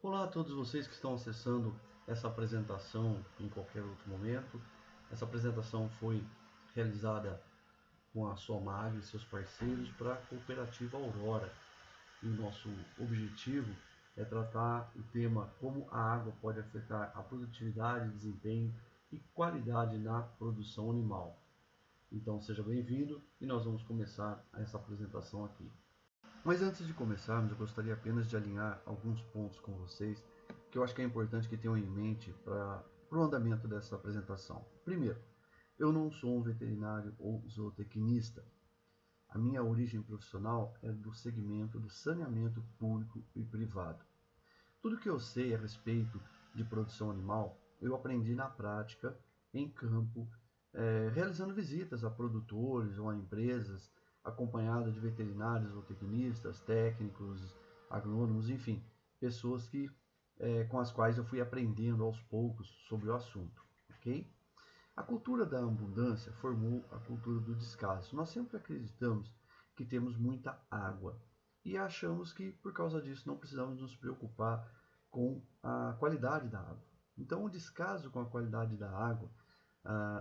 Olá a todos vocês que estão acessando essa apresentação em qualquer outro momento. Essa apresentação foi realizada com a Somag e seus parceiros para a Cooperativa Aurora. E o nosso objetivo é tratar o tema como a água pode afetar a produtividade, desempenho e qualidade na produção animal. Então seja bem-vindo e nós vamos começar essa apresentação aqui. Mas antes de começarmos, eu gostaria apenas de alinhar alguns pontos com vocês que eu acho que é importante que tenham em mente para o andamento dessa apresentação. Primeiro, eu não sou um veterinário ou zootecnista. A minha origem profissional é do segmento do saneamento público e privado. Tudo que eu sei a respeito de produção animal, eu aprendi na prática, em campo, realizando visitas a produtores ou a empresas, acompanhado de veterinários ou tecnistas, técnicos, agrônomos, enfim, pessoas com as quais eu fui aprendendo aos poucos sobre o assunto, ok? A cultura da abundância formou a cultura do descaso. Nós sempre acreditamos que temos muita água e achamos que por causa disso não precisamos nos preocupar com a qualidade da água. Então o descaso com a qualidade da água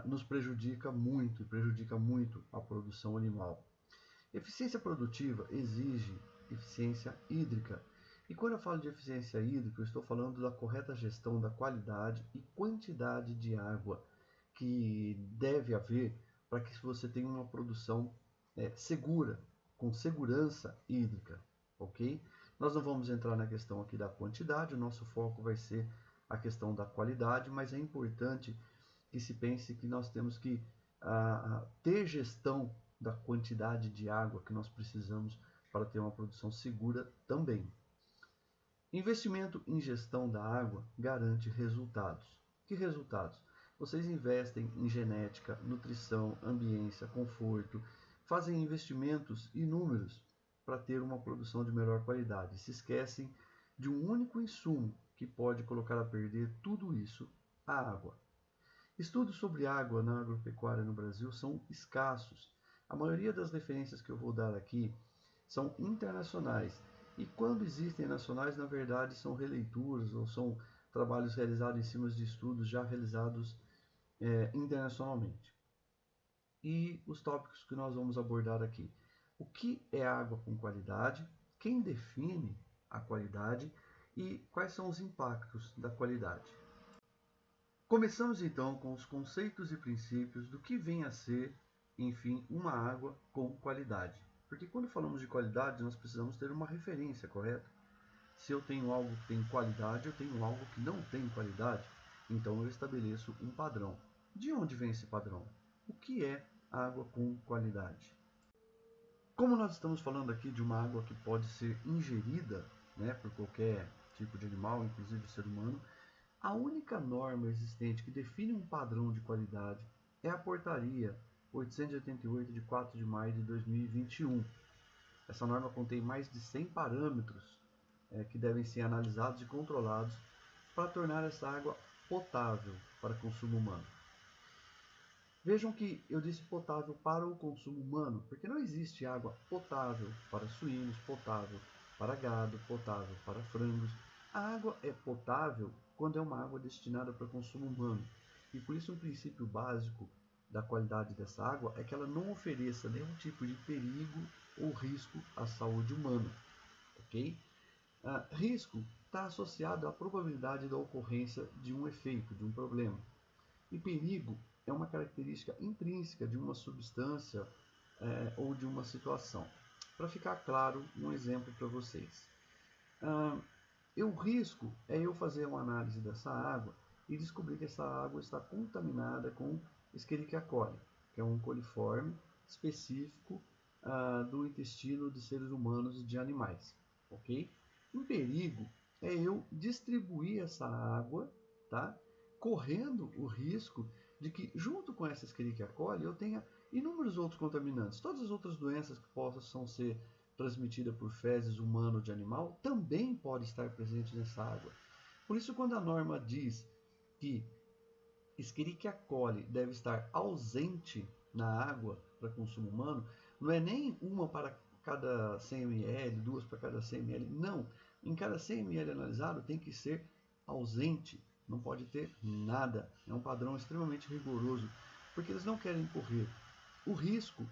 nos prejudica muito e prejudica muito a produção animal. Eficiência produtiva exige eficiência hídrica. E quando eu falo de eficiência hídrica, eu estou falando da correta gestão da qualidade e quantidade de água que deve haver para que você tenha uma produção segura, com segurança hídrica, ok? Nós não vamos entrar na questão aqui da quantidade, o nosso foco vai ser a questão da qualidade, mas é importante que se pense que nós temos que ter gestão da quantidade de água que nós precisamos para ter uma produção segura também. Investimento em gestão da água garante resultados. Que resultados? Vocês investem em genética, nutrição, ambiência, conforto, fazem investimentos inúmeros para ter uma produção de melhor qualidade. Se esquecem de um único insumo que pode colocar a perder tudo isso, a água. Estudos sobre água na agropecuária no Brasil são escassos. A maioria das referências que eu vou dar aqui são internacionais. E quando existem nacionais, na verdade, são releituras ou são trabalhos realizados em cima de estudos já realizados internacionalmente. E os tópicos que nós vamos abordar aqui. O que é água com qualidade? Quem define a qualidade? E quais são os impactos da qualidade? Começamos então com os conceitos e princípios do que vem a ser, enfim, uma água com qualidade. Porque quando falamos de qualidade, nós precisamos ter uma referência, correto? Se eu tenho algo que tem qualidade, eu tenho algo que não tem qualidade, então eu estabeleço um padrão. De onde vem esse padrão? O que é água com qualidade? Como nós estamos falando aqui de uma água que pode ser ingerida, por qualquer tipo de animal, inclusive o ser humano, a única norma existente que define um padrão de qualidade é a Portaria 888 de 4 de maio de 2021. Essa norma contém mais de 100 parâmetros que devem ser analisados e controlados para tornar essa água potável para consumo humano. Vejam que eu disse potável para o consumo humano, porque não existe água potável para suínos, potável para gado, potável para frangos. A água é potável quando é uma água destinada para consumo humano. E por isso um princípio básico da qualidade dessa água é que ela não ofereça nenhum tipo de perigo ou risco à saúde humana. Ok? Risco está associado à probabilidade da ocorrência de um efeito, de um problema. E perigo é uma característica intrínseca de uma substância ou de uma situação. Para ficar claro, um exemplo para vocês. O risco é eu fazer uma análise dessa água e descobrir que essa água está contaminada com Escherichia coli, que é um coliforme específico do intestino de seres humanos e de animais. Ok? Um perigo é eu distribuir essa água, tá? Correndo o risco de que, junto com essa Escherichia coli, eu tenha inúmeros outros contaminantes. Todas as outras doenças que possam ser transmitidas por fezes humano ou de animal também podem estar presentes nessa água. Por isso, quando a norma diz que Escherichia coli deve estar ausente na água para consumo humano, não é nem uma para cada 100 ml, duas para cada 100 ml, não. Em cada 100 ml analisado tem que ser ausente, não pode ter nada. É um padrão extremamente rigoroso, porque eles não querem correr o risco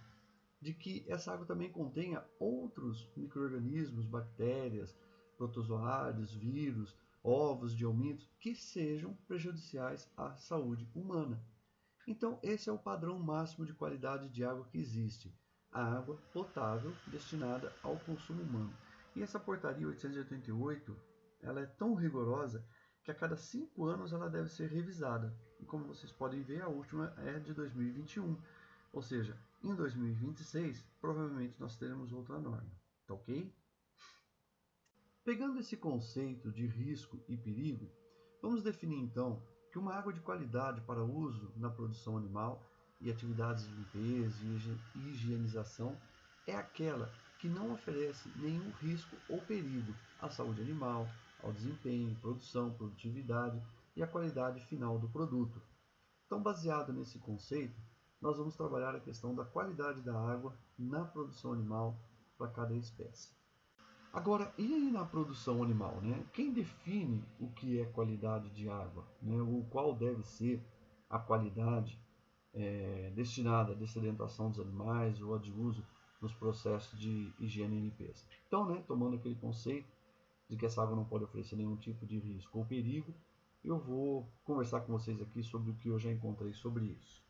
de que essa água também contenha outros micro-organismos, bactérias, protozoários, vírus, ovos de hominídeos, que sejam prejudiciais à saúde humana. Então, esse é o padrão máximo de qualidade de água que existe. A água potável destinada ao consumo humano. E essa portaria 888, ela é tão rigorosa que a cada 5 anos ela deve ser revisada. E como vocês podem ver, a última é de 2021. Ou seja, em 2026, provavelmente nós teremos outra norma. Tá ok? Pegando esse conceito de risco e perigo, vamos definir então que uma água de qualidade para uso na produção animal e atividades de limpeza e higienização é aquela que não oferece nenhum risco ou perigo à saúde animal, ao desempenho, produção, produtividade e à qualidade final do produto. Então, baseado nesse conceito, nós vamos trabalhar a questão da qualidade da água na produção animal para cada espécie. Agora, e aí na produção animal, né? Quem define o que é qualidade de água, né? O qual deve ser a qualidade destinada à dessedentação dos animais ou a de uso nos processos de higiene e limpeza. Então, né, tomando aquele conceito de que essa água não pode oferecer nenhum tipo de risco ou perigo, eu vou conversar com vocês aqui sobre o que eu já encontrei sobre isso.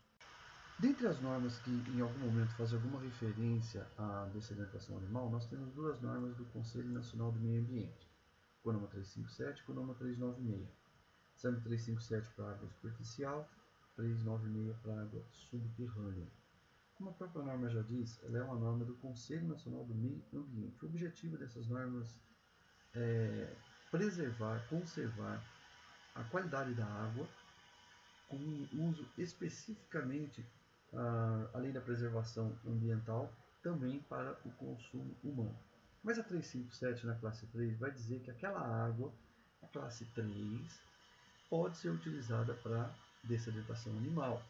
Dentre as normas que em algum momento fazem alguma referência à dessedentação animal, nós temos duas normas do Conselho Nacional do Meio Ambiente, CONAMA 357 e CONAMA 396, sendo 357 para água superficial, 396 para água subterrânea. Como a própria norma já diz, ela é uma norma do Conselho Nacional do Meio Ambiente. O objetivo dessas normas é preservar, conservar a qualidade da água com um uso especificamente, além da preservação ambiental, também para o consumo humano. Mas a 357 na classe 3 vai dizer que aquela água, a classe 3, pode ser utilizada para dessedentação animal.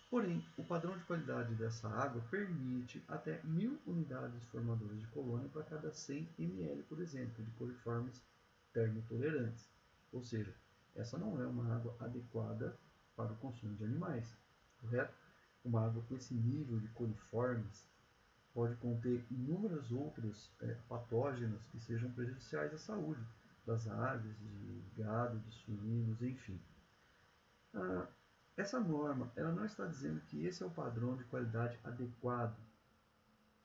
Porém, o padrão de qualidade dessa água permite até 1000 unidades formadoras de colônia para cada 100 ml, por exemplo, de coliformes termotolerantes. Ou seja, essa não é uma água adequada para o consumo de animais, correto? Uma água com esse nível de coliformes pode conter inúmeros outros patógenos que sejam prejudiciais à saúde das aves, de gado, de suínos, enfim. Essa norma ela não está dizendo que esse é o padrão de qualidade adequado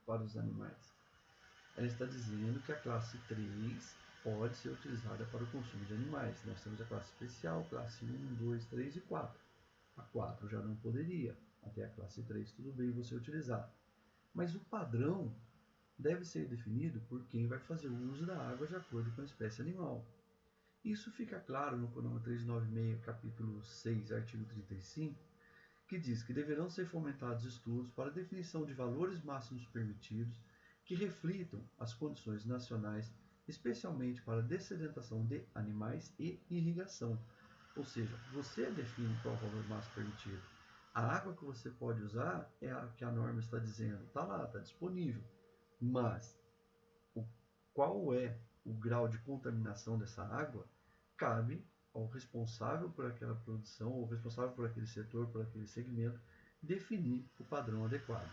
para os animais. Ela está dizendo que a classe 3 pode ser utilizada para o consumo de animais. Nós temos a classe especial, classe 1, 2, 3 e 4. A 4 já não poderia, até a classe 3 tudo bem você utilizar. Mas o padrão deve ser definido por quem vai fazer o uso da água de acordo com a espécie animal. Isso fica claro no CONAMA 396, capítulo 6, artigo 35, que diz que deverão ser fomentados estudos para a definição de valores máximos permitidos que reflitam as condições nacionais, especialmente para a dessedentação de animais e irrigação. Ou seja, você define qual é o valor máximo permitido. A água que você pode usar é a que a norma está dizendo. Está lá, está disponível. Mas qual é o grau de contaminação dessa água cabe ao responsável por aquela produção, ou responsável por aquele setor, por aquele segmento, definir o padrão adequado.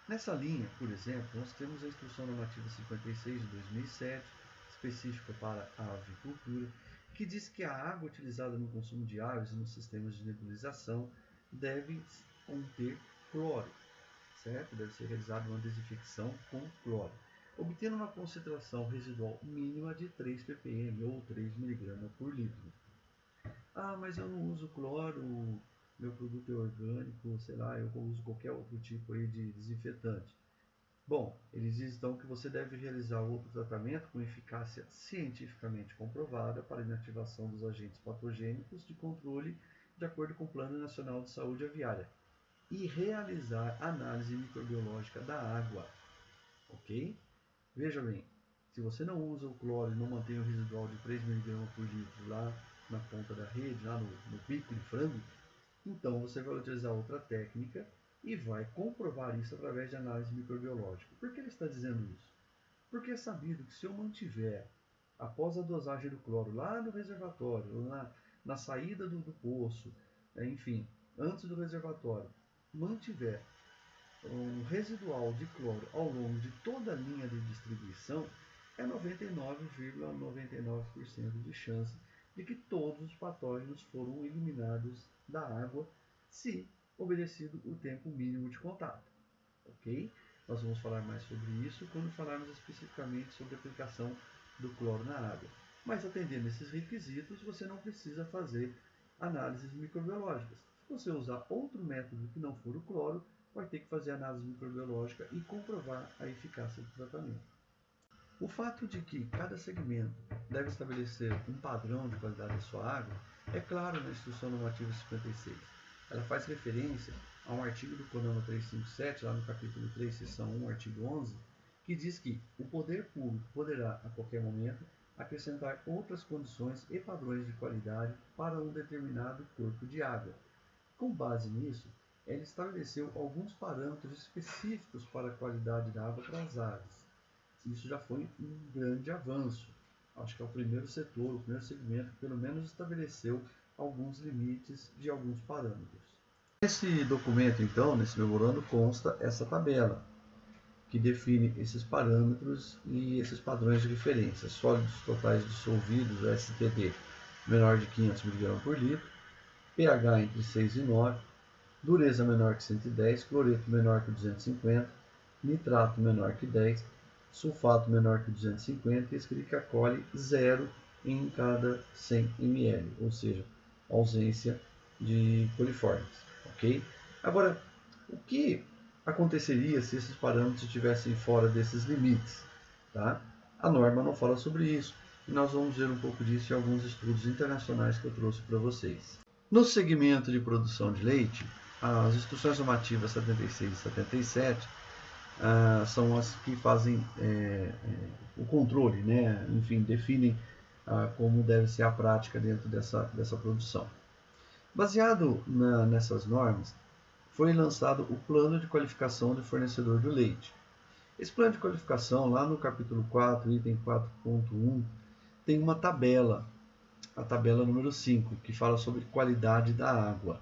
Nessa linha, por exemplo, nós temos a Instrução Normativa 56 de 2007, específica para a avicultura, que diz que a água utilizada no consumo de aves e nos sistemas de nebulização deve conter cloro, certo? Deve ser realizada uma desinfecção com cloro, obtendo uma concentração residual mínima de 3 ppm ou 3 mg por litro. Ah, mas eu não uso cloro, meu produto é orgânico, sei lá, eu uso qualquer outro tipo aí de desinfetante. Bom, eles dizem então que você deve realizar outro tratamento com eficácia cientificamente comprovada para inativação dos agentes patogênicos de controle de acordo com o Plano Nacional de Saúde Aviária e realizar análise microbiológica da água, ok? Veja bem, se você não usa o cloro e não mantém o residual de 3 mg por litro lá na ponta da rede, lá no bico de frango, então você vai utilizar outra técnica e vai comprovar isso através de análise microbiológica. Por que ele está dizendo isso? Porque é sabido que se eu mantiver após a dosagem do cloro lá no reservatório, ou na saída do poço, enfim, antes do reservatório, mantiver um residual de cloro ao longo de toda a linha de distribuição, é 99,99% de chance de que todos os patógenos foram eliminados da água, se obedecido o tempo mínimo de contato. Ok? Nós vamos falar mais sobre isso quando falarmos especificamente sobre a aplicação do cloro na água. Mas atendendo esses requisitos, você não precisa fazer análises microbiológicas. Se você usar outro método que não for o cloro, vai ter que fazer análise microbiológica e comprovar a eficácia do tratamento. O fato de que cada segmento deve estabelecer um padrão de qualidade da sua água é claro na Instrução Normativa 56. Ela faz referência a um artigo do CONAMA 357, lá no capítulo 3, seção 1, artigo 11, que diz que o poder público poderá, a qualquer momento, acrescentar outras condições e padrões de qualidade para um determinado corpo de água. Com base nisso, ele estabeleceu alguns parâmetros específicos para a qualidade da água para as aves. Isso já foi um grande avanço. Acho que é o primeiro setor, o primeiro segmento que pelo menos estabeleceu alguns limites de alguns parâmetros. Nesse documento, então, nesse memorando, consta essa tabela, que define esses parâmetros e esses padrões de referência. Sólidos totais dissolvidos, STD, menor de 500 mg por litro, pH entre 6 e 9, dureza menor que 110, cloreto menor que 250, nitrato menor que 10, sulfato menor que 250 e escricacole 0 em cada 100 ml, ou seja, ausência de coliformes. Ok? Agora, o que aconteceria se esses parâmetros estivessem fora desses limites? Tá? A norma não fala sobre isso, e nós vamos ver um pouco disso em alguns estudos internacionais que eu trouxe para vocês. No segmento de produção de leite, as instruções normativas 76 e 77 são as que fazem o controle, né? Enfim, definem como deve ser a prática dentro dessa produção. Baseado nessas normas, foi lançado o Plano de Qualificação de Fornecedor do Leite. Esse plano de qualificação, lá no capítulo 4, item 4.1, tem uma tabela, a tabela número 5, que fala sobre qualidade da água.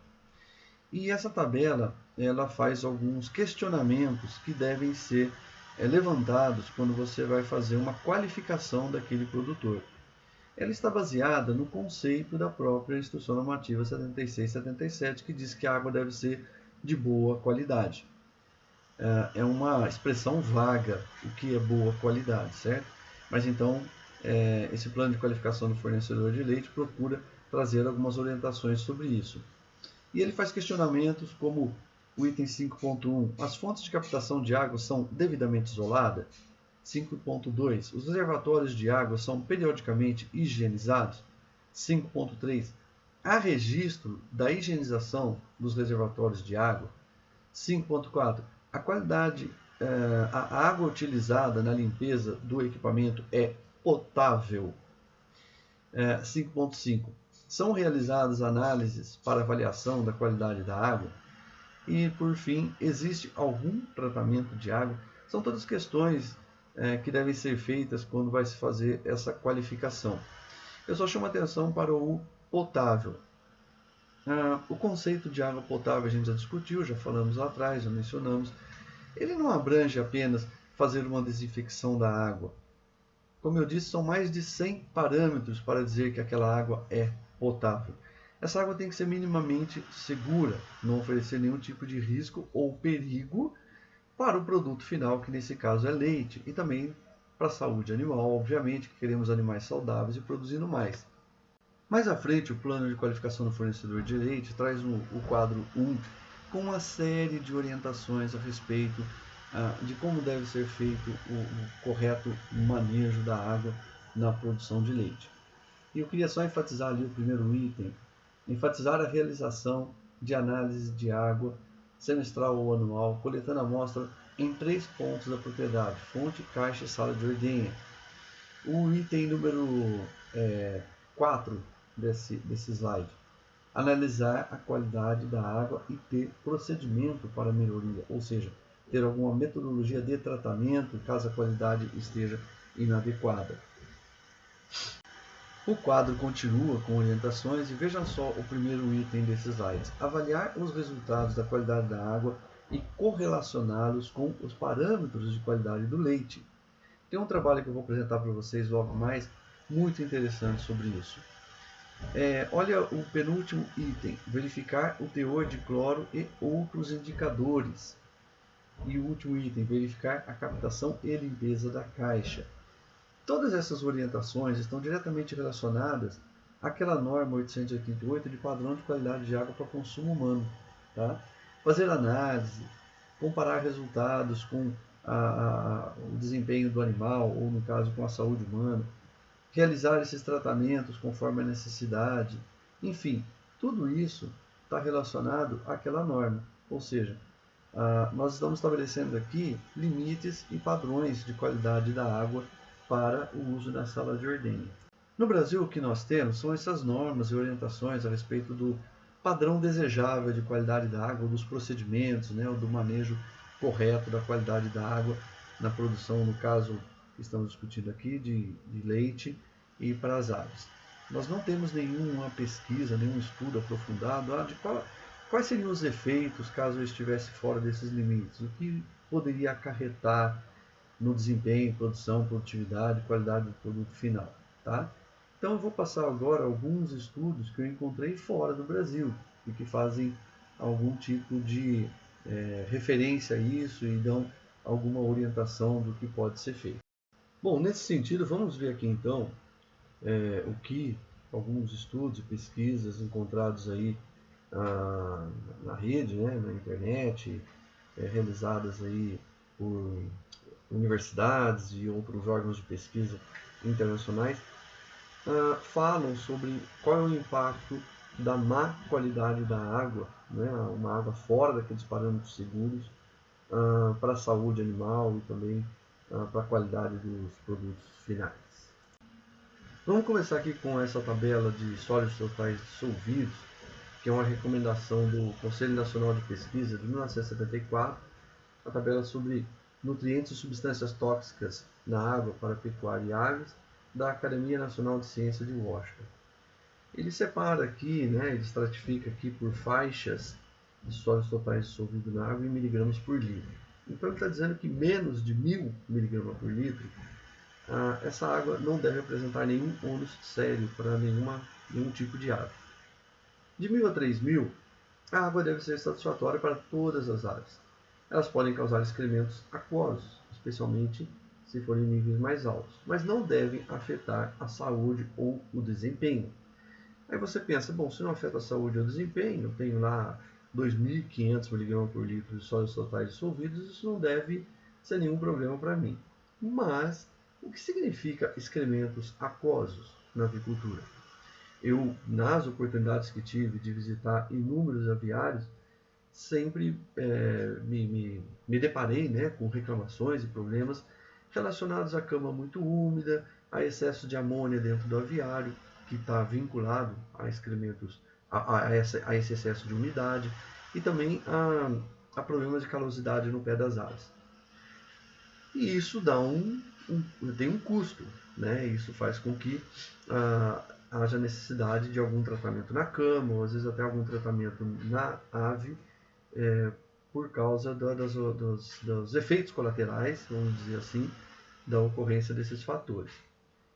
E essa tabela, ela faz alguns questionamentos que devem ser levantados quando você vai fazer uma qualificação daquele produtor. Ela está baseada no conceito da própria Instrução Normativa 76 e 77, que diz que a água deve ser de boa qualidade. É uma expressão vaga o que é boa qualidade, certo? Mas então, esse plano de qualificação do fornecedor de leite procura trazer algumas orientações sobre isso. E ele faz questionamentos como o item 5.1, as fontes de captação de água são devidamente isoladas? 5.2, os reservatórios de água são periodicamente higienizados? 5.3, há registro da higienização dos reservatórios de água? 5.4, a qualidade, a água utilizada na limpeza do equipamento é potável? 5.5, são realizadas análises para avaliação da qualidade da água? E, por fim, existe algum tratamento de água? São todas questões que devem ser feitas quando vai se fazer essa qualificação. Eu só chamo atenção para o potável. O conceito de água potável a gente já discutiu, já falamos lá atrás, já mencionamos. Ele não abrange apenas fazer uma desinfecção da água. Como eu disse, são mais de 100 parâmetros para dizer que aquela água é potável. Essa água tem que ser minimamente segura, não oferecer nenhum tipo de risco ou perigo para o produto final, que nesse caso é leite, e também para a saúde animal, obviamente, que queremos animais saudáveis e produzindo mais. Mais à frente, o plano de qualificação do fornecedor de leite traz o quadro 1 com uma série de orientações a respeito de como deve ser feito o correto manejo da água na produção de leite. E eu queria só enfatizar ali o primeiro item, enfatizar a realização de análise de água semestral ou anual, coletando a amostra em 3 pontos da propriedade: fonte, caixa e sala de ordenha. O item número 4 desse slide: analisar a qualidade da água e ter procedimento para melhoria, ou seja, ter alguma metodologia de tratamento caso a qualidade esteja inadequada. O quadro continua com orientações e veja só o primeiro item desses slides. Avaliar os resultados da qualidade da água e correlacioná-los com os parâmetros de qualidade do leite. Tem um trabalho que eu vou apresentar para vocês logo mais, muito interessante sobre isso. Olha o penúltimo item, verificar o teor de cloro e outros indicadores. E o último item, verificar a captação e limpeza da caixa. Todas essas orientações estão diretamente relacionadas àquela norma 888 de padrão de qualidade de água para consumo humano. Tá? Fazer análise, comparar resultados com o desempenho do animal, ou no caso com a saúde humana, realizar esses tratamentos conforme a necessidade, enfim, tudo isso está relacionado àquela norma. Ou seja, nós estamos estabelecendo aqui limites e padrões de qualidade da água para o uso na sala de ordenha. No Brasil, o que nós temos são essas normas e orientações a respeito do padrão desejável de qualidade da água, dos procedimentos, né, do manejo correto da qualidade da água na produção, no caso que estamos discutindo aqui, de leite e para as aves. Nós não temos nenhuma pesquisa, nenhum estudo aprofundado de quais seriam os efeitos caso eu estivesse fora desses limites, o que poderia acarretar no desempenho, produção, produtividade, qualidade do produto final. Tá? Então eu vou passar agora alguns estudos que eu encontrei fora do Brasil e que fazem algum tipo de referência a isso e dão alguma orientação do que pode ser feito. Bom, nesse sentido, vamos ver aqui então o que alguns estudos e pesquisas encontrados aí na rede, né, na internet, realizadas aí por universidades e outros órgãos de pesquisa internacionais, falam sobre qual é o impacto da má qualidade da água, né, uma água fora daqueles parâmetros seguros, para a saúde animal e também para a qualidade dos produtos finais. Vamos começar aqui com essa tabela de sólidos totais dissolvidos, que é uma recomendação do Conselho Nacional de Pesquisa de 1974, a tabela sobre nutrientes e substâncias tóxicas na água para pecuária e aves, da Academia Nacional de Ciência de Washington. Ele separa aqui, né, ele estratifica aqui por faixas de sólidos totais dissolvidos na água em miligramas por litro. Então ele está dizendo que menos de 1000 miligramas por litro, essa água não deve apresentar nenhum ônus sério para nenhum tipo de ave. De 1000 a 3000, a água deve ser satisfatória para todas as aves. Elas podem causar excrementos aquosos, especialmente se forem níveis mais altos, mas não devem afetar a saúde ou o desempenho. Aí você pensa, bom, se não afeta a saúde ou o desempenho, eu tenho lá 2.500 mg por litro de sólidos totais dissolvidos, isso não deve ser nenhum problema para mim. Mas, o que significa excrementos aquosos na avicultura? Eu, nas oportunidades que tive de visitar inúmeros aviários, sempre me deparei, né, com reclamações e problemas relacionados à cama muito úmida, a excesso de amônia dentro do aviário, que está vinculado a excrementos, a esse excesso de umidade, e também a problemas de calosidade no pé das aves. E isso tem um custo, né? Isso faz com que haja necessidade de algum tratamento na cama, ou às vezes até algum tratamento na ave, por causa dos efeitos colaterais, vamos dizer assim, da ocorrência desses fatores.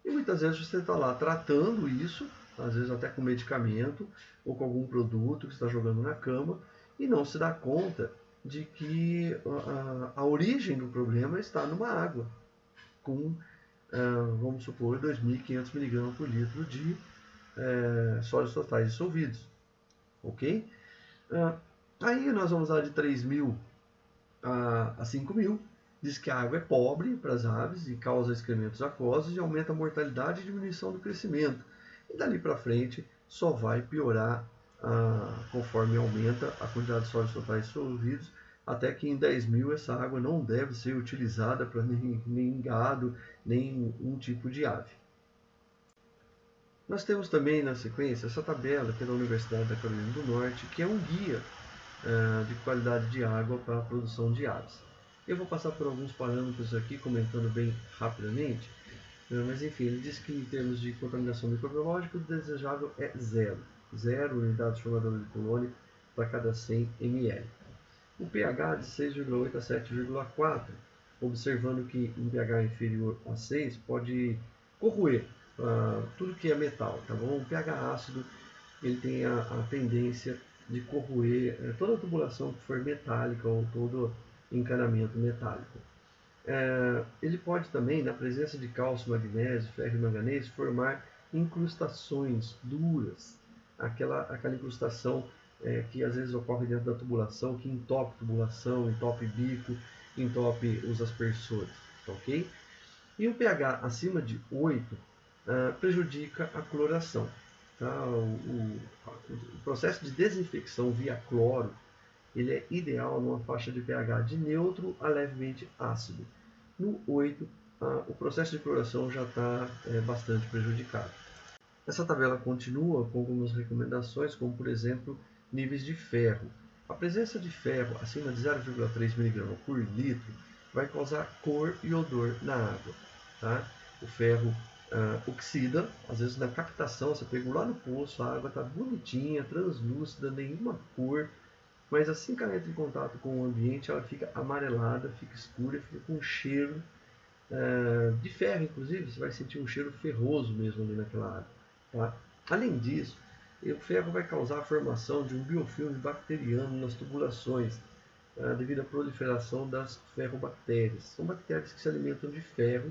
E muitas vezes você está lá tratando isso, às vezes até com medicamento ou com algum produto que está jogando na cama, e não se dá conta de que a origem do problema está numa água com, vamos supor, 2.500 mg por litro de sólidos totais dissolvidos. Ok? Aí nós vamos lá de 3.000 a 5.000. Diz que a água é pobre para as aves e causa excrementos aquosos e aumenta a mortalidade e diminuição do crescimento. E dali para frente só vai piorar conforme aumenta a quantidade de sólidos totais dissolvidos, até que em 10.000 essa água não deve ser utilizada para nem gado, nem um tipo de ave. Nós temos também na sequência essa tabela que é da Universidade da Carolina do Norte, que é um guia de qualidade de água para a produção de aves. Eu vou passar por alguns parâmetros aqui, comentando bem rapidamente. Mas enfim, ele diz que em termos de contaminação microbiológica, o desejável é zero. 0 unidades formadoras de colônia para cada 100 ml. O pH de 6,8 a 7,4, observando que um pH inferior a 6 pode corroer tudo que é metal, tá bom? O pH ácido ele tem a tendência de corroer toda a tubulação que for metálica ou todo encanamento metálico. Ele pode também, na presença de cálcio, magnésio, ferro e manganês, formar incrustações duras, aquela incrustação que às vezes ocorre dentro da tubulação, que entope tubulação, entope bico, entope os aspersores, tá ok? E o pH acima de 8 prejudica a cloração. Tá? O processo de desinfecção via cloro ele é ideal numa faixa de pH de neutro a levemente ácido. No 8, o processo de cloração já está bastante prejudicado. Essa tabela continua com algumas recomendações, como por exemplo, níveis de ferro. A presença de ferro acima de 0,3 mg por litro vai causar cor e odor na água. Tá? O ferro oxida, às vezes na captação, você pegou lá no poço, a água está bonitinha, translúcida, nenhuma cor, mas assim que ela entra em contato com o ambiente, ela fica amarelada, fica escura, fica com um cheiro de ferro, inclusive, você vai sentir um cheiro ferroso mesmo ali naquela água. Tá? Além disso, o ferro vai causar a formação de um biofilme bacteriano nas tubulações, devido à proliferação das ferrobactérias. São bactérias que se alimentam de ferro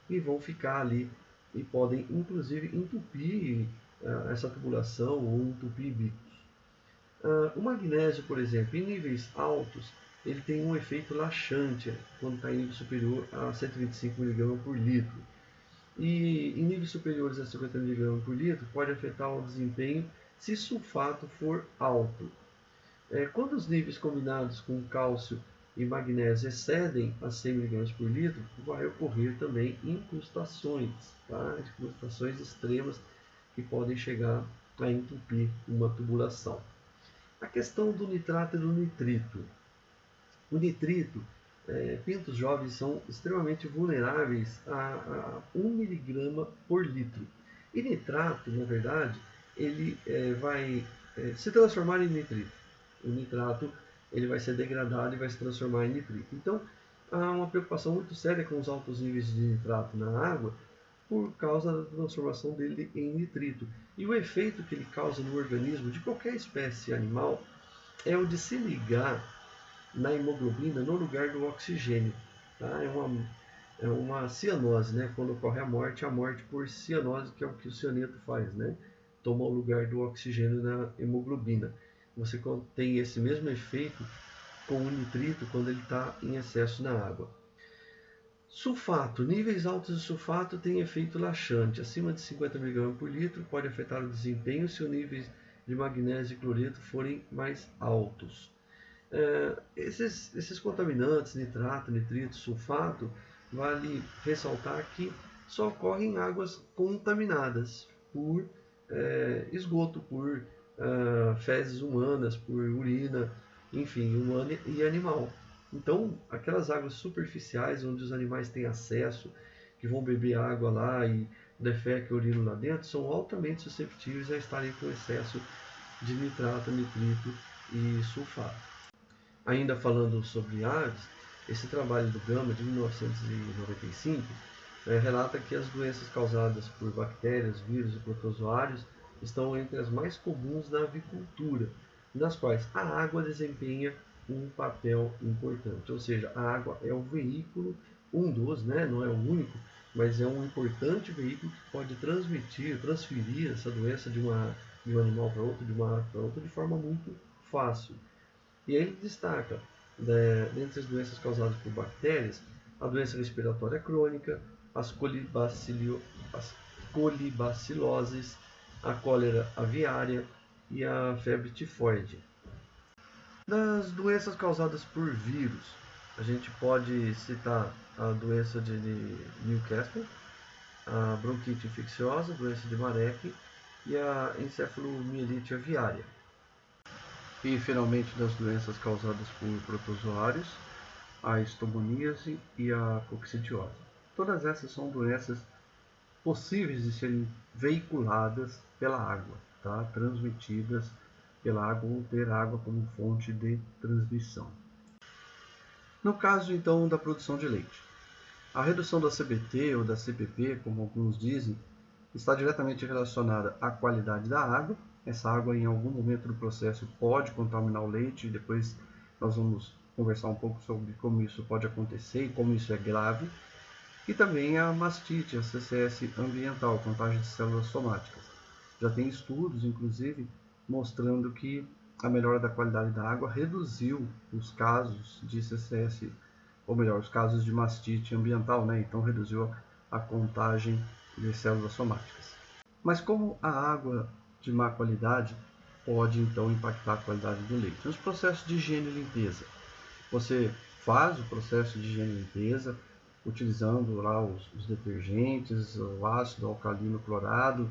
e vão ficar ali e podem inclusive entupir essa tubulação ou entupir bicos. O magnésio, por exemplo, em níveis altos, ele tem um efeito laxante quando está em nível superior a 125 mg por litro. E em níveis superiores a 50 mg por litro pode afetar o desempenho se sulfato for alto. Quando os níveis combinados com cálcio e magnésio excedem a 100 mg por litro, vai ocorrer também incrustações, tá? Incrustações extremas que podem chegar a entupir uma tubulação. A questão do nitrato e do nitrito. O nitrito, pintos jovens são extremamente vulneráveis a 1 mg por litro. E nitrato, na verdade, ele vai se transformar em nitrito. O nitrato ele vai ser degradado e vai se transformar em nitrito. Então, há uma preocupação muito séria com os altos níveis de nitrato na água por causa da transformação dele em nitrito. E o efeito que ele causa no organismo de qualquer espécie animal é o de se ligar na hemoglobina no lugar do oxigênio. Tá? É uma cianose, né? Quando ocorre a morte por cianose, que é o que o cianeto faz, né? Toma o lugar do oxigênio na hemoglobina. Você tem esse mesmo efeito com o nitrito quando ele está em excesso na água. Sulfato. Níveis altos de sulfato têm efeito laxante. Acima de 50 mg por litro pode afetar o desempenho se os níveis de magnésio e cloreto forem mais altos. Esses contaminantes, nitrato, nitrito, sulfato, vale ressaltar que só ocorrem em águas contaminadas por esgoto, por fezes humanas, por urina, enfim, humana e animal. Então, aquelas águas superficiais onde os animais têm acesso, que vão beber água lá e defecam e urinam lá dentro, são altamente susceptíveis a estarem com excesso de nitrato, nitrito e sulfato. Ainda falando sobre aves, esse trabalho do Gama de 1995 relata que as doenças causadas por bactérias, vírus e protozoários estão entre as mais comuns na avicultura, nas quais a água desempenha um papel importante. Ou seja, a água é o veículo, um dos, né, não é o único, mas é um importante veículo que pode transferir essa doença de um animal para outro, de uma ave para outra, de forma muito fácil. E aí ele destaca, dentre as doenças causadas por bactérias, a doença respiratória crônica, as colibaciloses, a cólera aviária e a febre tifoide. Das doenças causadas por vírus, a gente pode citar a doença de Newcastle, a bronquite infecciosa, a doença de Marek e a encefalomielite aviária. E finalmente das doenças causadas por protozoários, a estomoníase e a coccidiose. Todas essas são doenças possíveis de serem veiculadas pela água, tá? Transmitidas pela água ou ter água como fonte de transmissão. No caso, então, da produção de leite, a redução da CBT ou da CPP, como alguns dizem, está diretamente relacionada à qualidade da água. Essa água, em algum momento do processo, pode contaminar o leite, e depois nós vamos conversar um pouco sobre como isso pode acontecer e como isso é grave. E também a mastite, a CCS ambiental, contagem de células somáticas. Já tem estudos, inclusive, mostrando que a melhora da qualidade da água reduziu os casos de CCS, ou melhor, os casos de mastite ambiental, né? Então reduziu a contagem de células somáticas. Mas como a água de má qualidade pode então impactar a qualidade do leite? Nos processos de higiene e limpeza, você faz o processo de higiene e limpeza utilizando lá os detergentes, o ácido alcalino clorado,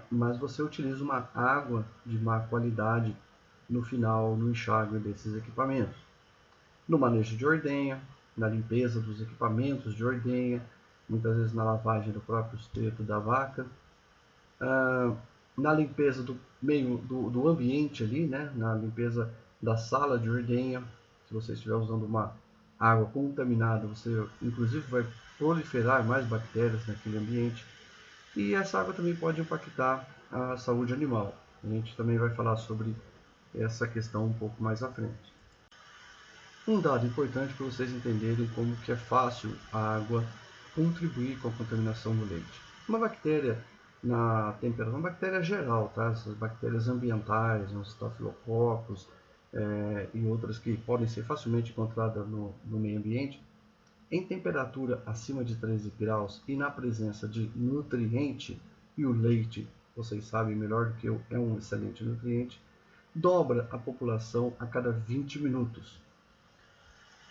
mas você utiliza uma água de má qualidade no final, no enxágue desses equipamentos. No manejo de ordenha, na limpeza dos equipamentos de ordenha, muitas vezes na lavagem do próprio esteto da vaca, na limpeza do meio do ambiente ali, né? Na limpeza da sala de ordenha. Se você estiver usando uma água contaminada, você inclusive vai proliferar mais bactérias naquele ambiente. E essa água também pode impactar a saúde animal. A gente também vai falar sobre essa questão um pouco mais à frente. Um dado importante para vocês entenderem como que é fácil a água contribuir com a contaminação do leite. Uma bactéria na temperatura, uma bactéria geral, tá? Essas bactérias ambientais, os estafilococos e outras que podem ser facilmente encontradas no meio ambiente, em temperatura acima de 13 graus e na presença de nutriente, e o leite, vocês sabem melhor do que eu, é um excelente nutriente, dobra a população a cada 20 minutos.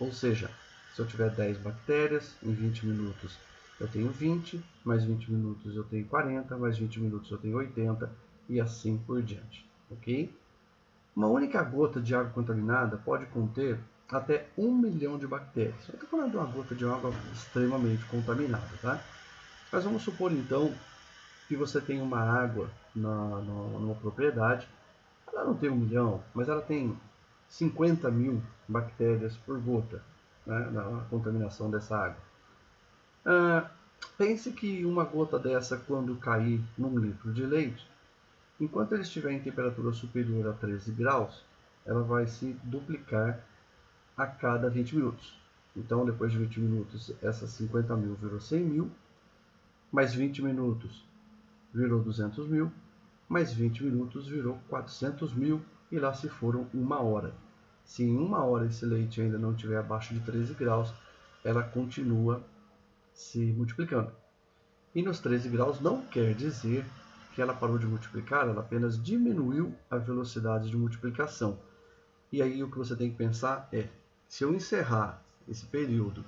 Ou seja, se eu tiver 10 bactérias, em 20 minutos eu tenho 20, mais 20 minutos eu tenho 40, mais 20 minutos eu tenho 80 e assim por diante, ok? Uma única gota de água contaminada pode conter até 1 milhão de bactérias. Eu estou falando de uma gota de água extremamente contaminada, tá? Mas vamos supor então que você tem uma água numa propriedade, ela não tem 1 milhão, mas ela tem 50 mil bactérias por gota, né, na contaminação dessa água. Pense que uma gota dessa, quando cair num litro de leite, enquanto ele estiver em temperatura superior a 13 graus, ela vai se duplicar a cada 20 minutos. Então, depois de 20 minutos, essas 50 mil virou 100 mil, mais 20 minutos virou 200 mil, mais 20 minutos virou 400 mil, e lá se foram 1 hora. Se em 1 hora esse leite ainda não estiver abaixo de 13 graus, ela continua se multiplicando. E nos 13 graus não quer dizer que ela parou de multiplicar, ela apenas diminuiu a velocidade de multiplicação. E aí o que você tem que pensar é, se eu encerrar esse período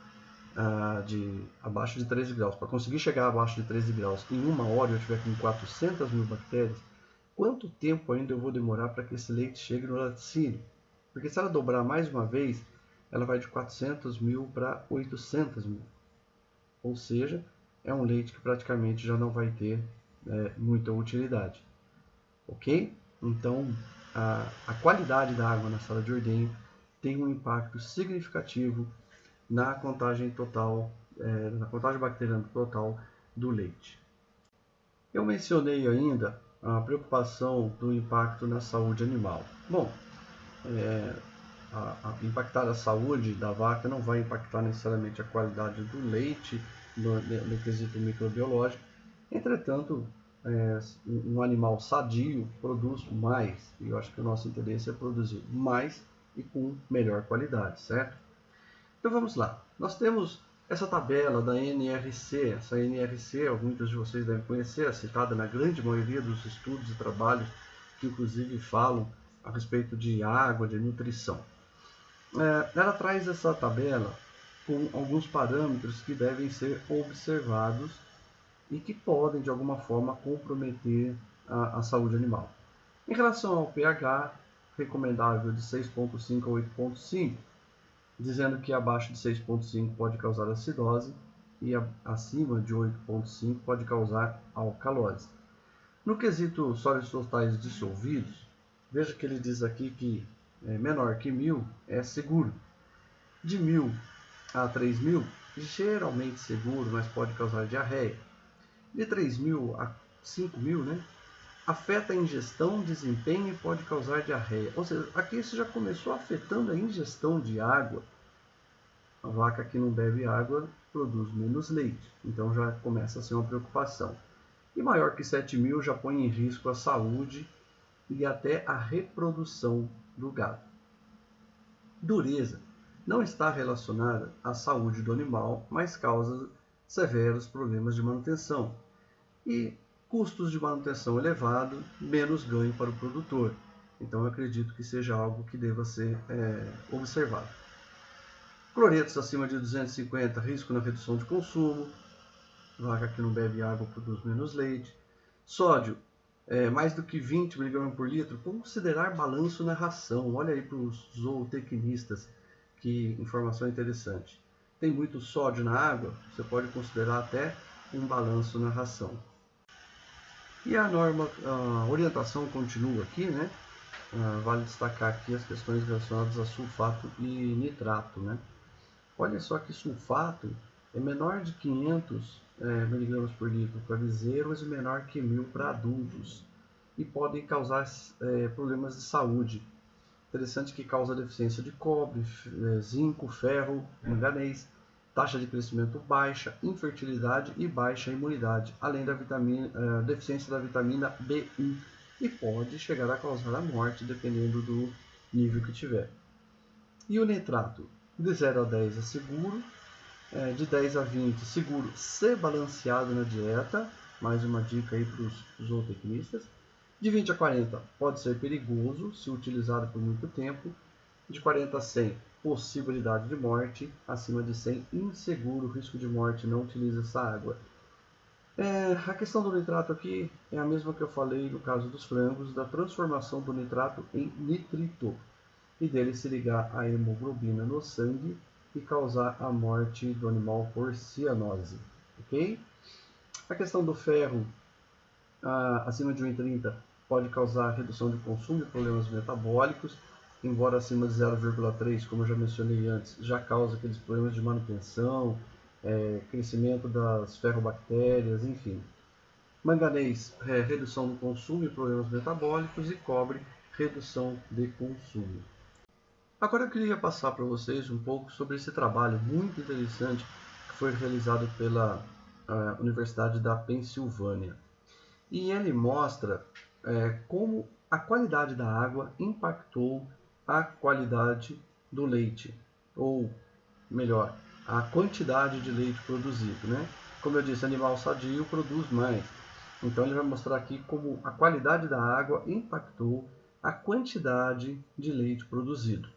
de abaixo de 13 graus, para conseguir chegar abaixo de 13 graus em 1 hora e eu tiver com 400 mil bactérias, quanto tempo ainda eu vou demorar para que esse leite chegue no laticínio? Porque se ela dobrar mais uma vez, ela vai de 400 mil para 800 mil. Ou seja, é um leite que praticamente já não vai ter muita utilidade. Ok? Então, a qualidade da água na sala de ordenho tem um impacto significativo na contagem total, na contagem bacteriana total do leite. Eu mencionei ainda a preocupação do impacto na saúde animal. Bom, impactar a saúde da vaca não vai impactar necessariamente a qualidade do leite no quesito microbiológico. Entretanto, um animal sadio produz mais, e eu acho que o nosso interesse é produzir mais e com melhor qualidade, certo? Então vamos lá, nós temos essa tabela da NRC, essa NRC, muitos de vocês devem conhecer, é citada na grande maioria dos estudos e trabalhos que inclusive falam a respeito de água, de nutrição. Ela traz essa tabela com alguns parâmetros que devem ser observados e que podem, de alguma forma, comprometer a saúde animal. Em relação ao pH, recomendável de 6,5 a 8,5, dizendo que abaixo de 6,5 pode causar acidose e acima de 8,5 pode causar alcalose. No quesito sólidos totais dissolvidos, veja que ele diz aqui que menor que 1000 é seguro. De 1000 a 3000, geralmente seguro, mas pode causar diarreia. De 3000 a 5000, né, afeta a ingestão, desempenho e pode causar diarreia. Ou seja, aqui isso já começou afetando a ingestão de água. A vaca que não bebe água produz menos leite, então já começa a ser uma preocupação. E maior que 7000 já põe em risco a saúde e até a reprodução do gado. Dureza não está relacionada à saúde do animal, mas causa severos problemas de manutenção. E custos de manutenção elevado, menos ganho para o produtor. Então eu acredito que seja algo que deva ser observado. Cloretos acima de 250, risco na redução de consumo. Vaca que não bebe água produz menos leite. Sódio, mais do que 20 mg por litro, considerar balanço na ração. Olha aí para os zootecnistas, que informação interessante. Tem muito sódio na água, você pode considerar até um balanço na ração. E a orientação continua aqui, né? Vale destacar aqui as questões relacionadas a sulfato e nitrato, né? Olha só que sulfato é menor de 500 mg por litro para bezerros e menor que 1000 para adultos e podem causar problemas de saúde. Interessante que causa deficiência de cobre, zinco, ferro, manganês, taxa de crescimento baixa, infertilidade e baixa imunidade, além da deficiência da vitamina B1 e pode chegar a causar a morte dependendo do nível que tiver. E o nitrato? De 0 a 10 é seguro, de 10 a 20 seguro ser balanceado na dieta, mais uma dica aí para os zootecnistas. De 20 a 40 pode ser perigoso se utilizado por muito tempo. De 40 a 100, possibilidade de morte. Acima de 100, inseguro, risco de morte, não utilize essa água. A questão do nitrato aqui é a mesma que eu falei no caso dos frangos, da transformação do nitrato em nitrito e dele se ligar à hemoglobina no sangue e causar a morte do animal por cianose. Ok? A questão do ferro, acima de 1,30 pode causar redução de consumo e problemas metabólicos, embora acima de 0,3, como eu já mencionei antes, já causa aqueles problemas de manutenção, crescimento das ferrobactérias, enfim. Manganês, redução do consumo e problemas metabólicos, e cobre, redução de consumo. Agora eu queria passar para vocês um pouco sobre esse trabalho muito interessante que foi realizado pela Universidade da Pensilvânia. E ele mostra como a qualidade da água impactou a qualidade do leite, ou melhor, a quantidade de leite produzido, né? Como eu disse, animal sadio produz mais. Então ele vai mostrar aqui como a qualidade da água impactou a quantidade de leite produzido.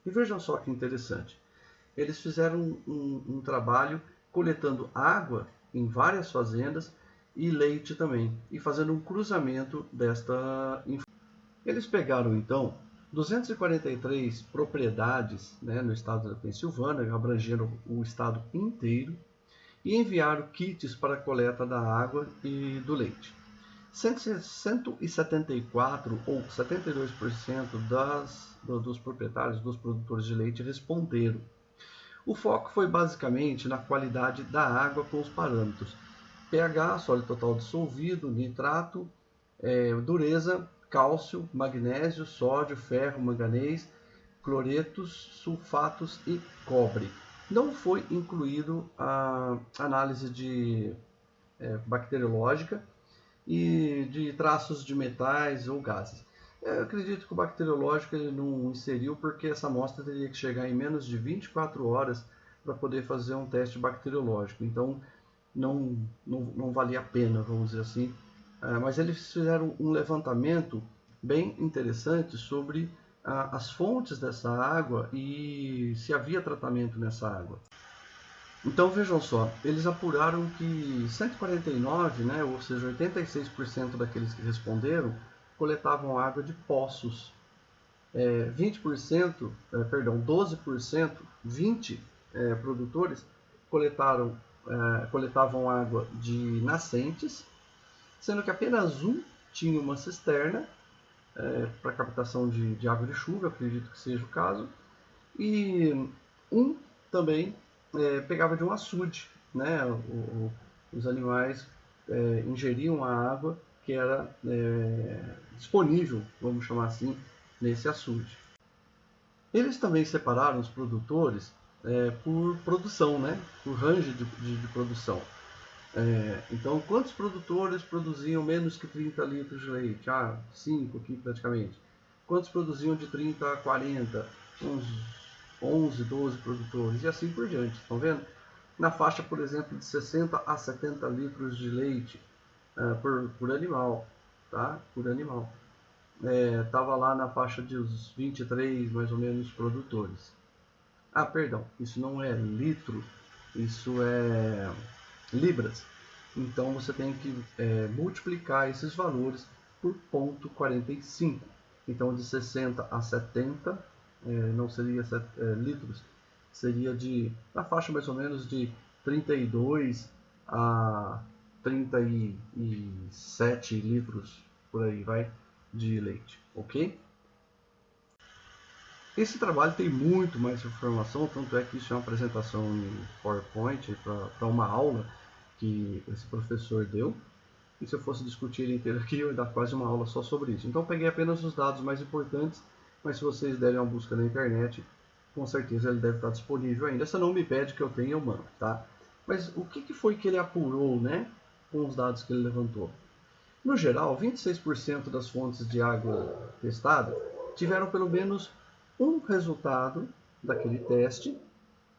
E vejam só que interessante. Eles fizeram um trabalho coletando água em várias fazendas e leite também, e fazendo um cruzamento desta informação. Eles pegaram então 243 propriedades, né, no estado da Pensilvânia, abrangendo o estado inteiro, e enviaram kits para a coleta da água e do leite. 174 ou 72% dos proprietários, dos produtores de leite responderam. O foco foi basicamente na qualidade da água com os parâmetros pH, sólido total dissolvido, nitrato, dureza, cálcio, magnésio, sódio, ferro, manganês, cloretos, sulfatos e cobre. Não foi incluído a análise bacteriológica e de traços de metais ou gases. Eu acredito que o bacteriológico ele não inseriu porque essa amostra teria que chegar em menos de 24 horas para poder fazer um teste bacteriológico. Então não valia a pena, vamos dizer assim. Mas eles fizeram um levantamento bem interessante sobre as fontes dessa água e se havia tratamento nessa água. Então vejam só, eles apuraram que 149, né, ou seja, 86% daqueles que responderam, coletavam água de poços. 12%, 20 produtores coletaram coletavam água de nascentes, sendo que apenas um tinha uma cisterna para captação de água de chuva, acredito que seja o caso, e um também pegava de um açude, né? Os animais ingeriam a água que era disponível, vamos chamar assim, nesse açude. Eles também separaram os produtores por produção, né? Por range de produção. Então, quantos produtores produziam menos que 30 litros de leite? 5 aqui praticamente. Quantos produziam de 30 a 40? Uns 11, 12 produtores e assim por diante. Estão vendo? Na faixa, por exemplo, de 60 a 70 litros de leite por animal, tá? Por animal. Estava lá na faixa de uns 23, mais ou menos, produtores. Perdão, isso não é litro, isso é libras. Então você tem que multiplicar esses valores por 0,45. Então de 60 a 70 não seria litros, seria na faixa mais ou menos de 32 a 37 litros por aí vai de leite, ok? Esse trabalho tem muito mais informação, tanto é que isso é uma apresentação em PowerPoint para uma aula que esse professor deu. E se eu fosse discutir ele inteiro aqui, eu ia dar quase uma aula só sobre isso. Então eu peguei apenas os dados mais importantes, mas se vocês derem uma busca na internet, com certeza ele deve estar disponível ainda. Essa não me pede que eu tenha, eu mando, tá? Mas o que foi que ele apurou, né, com os dados que ele levantou? No geral, 26% das fontes de água testada tiveram pelo menos um resultado daquele teste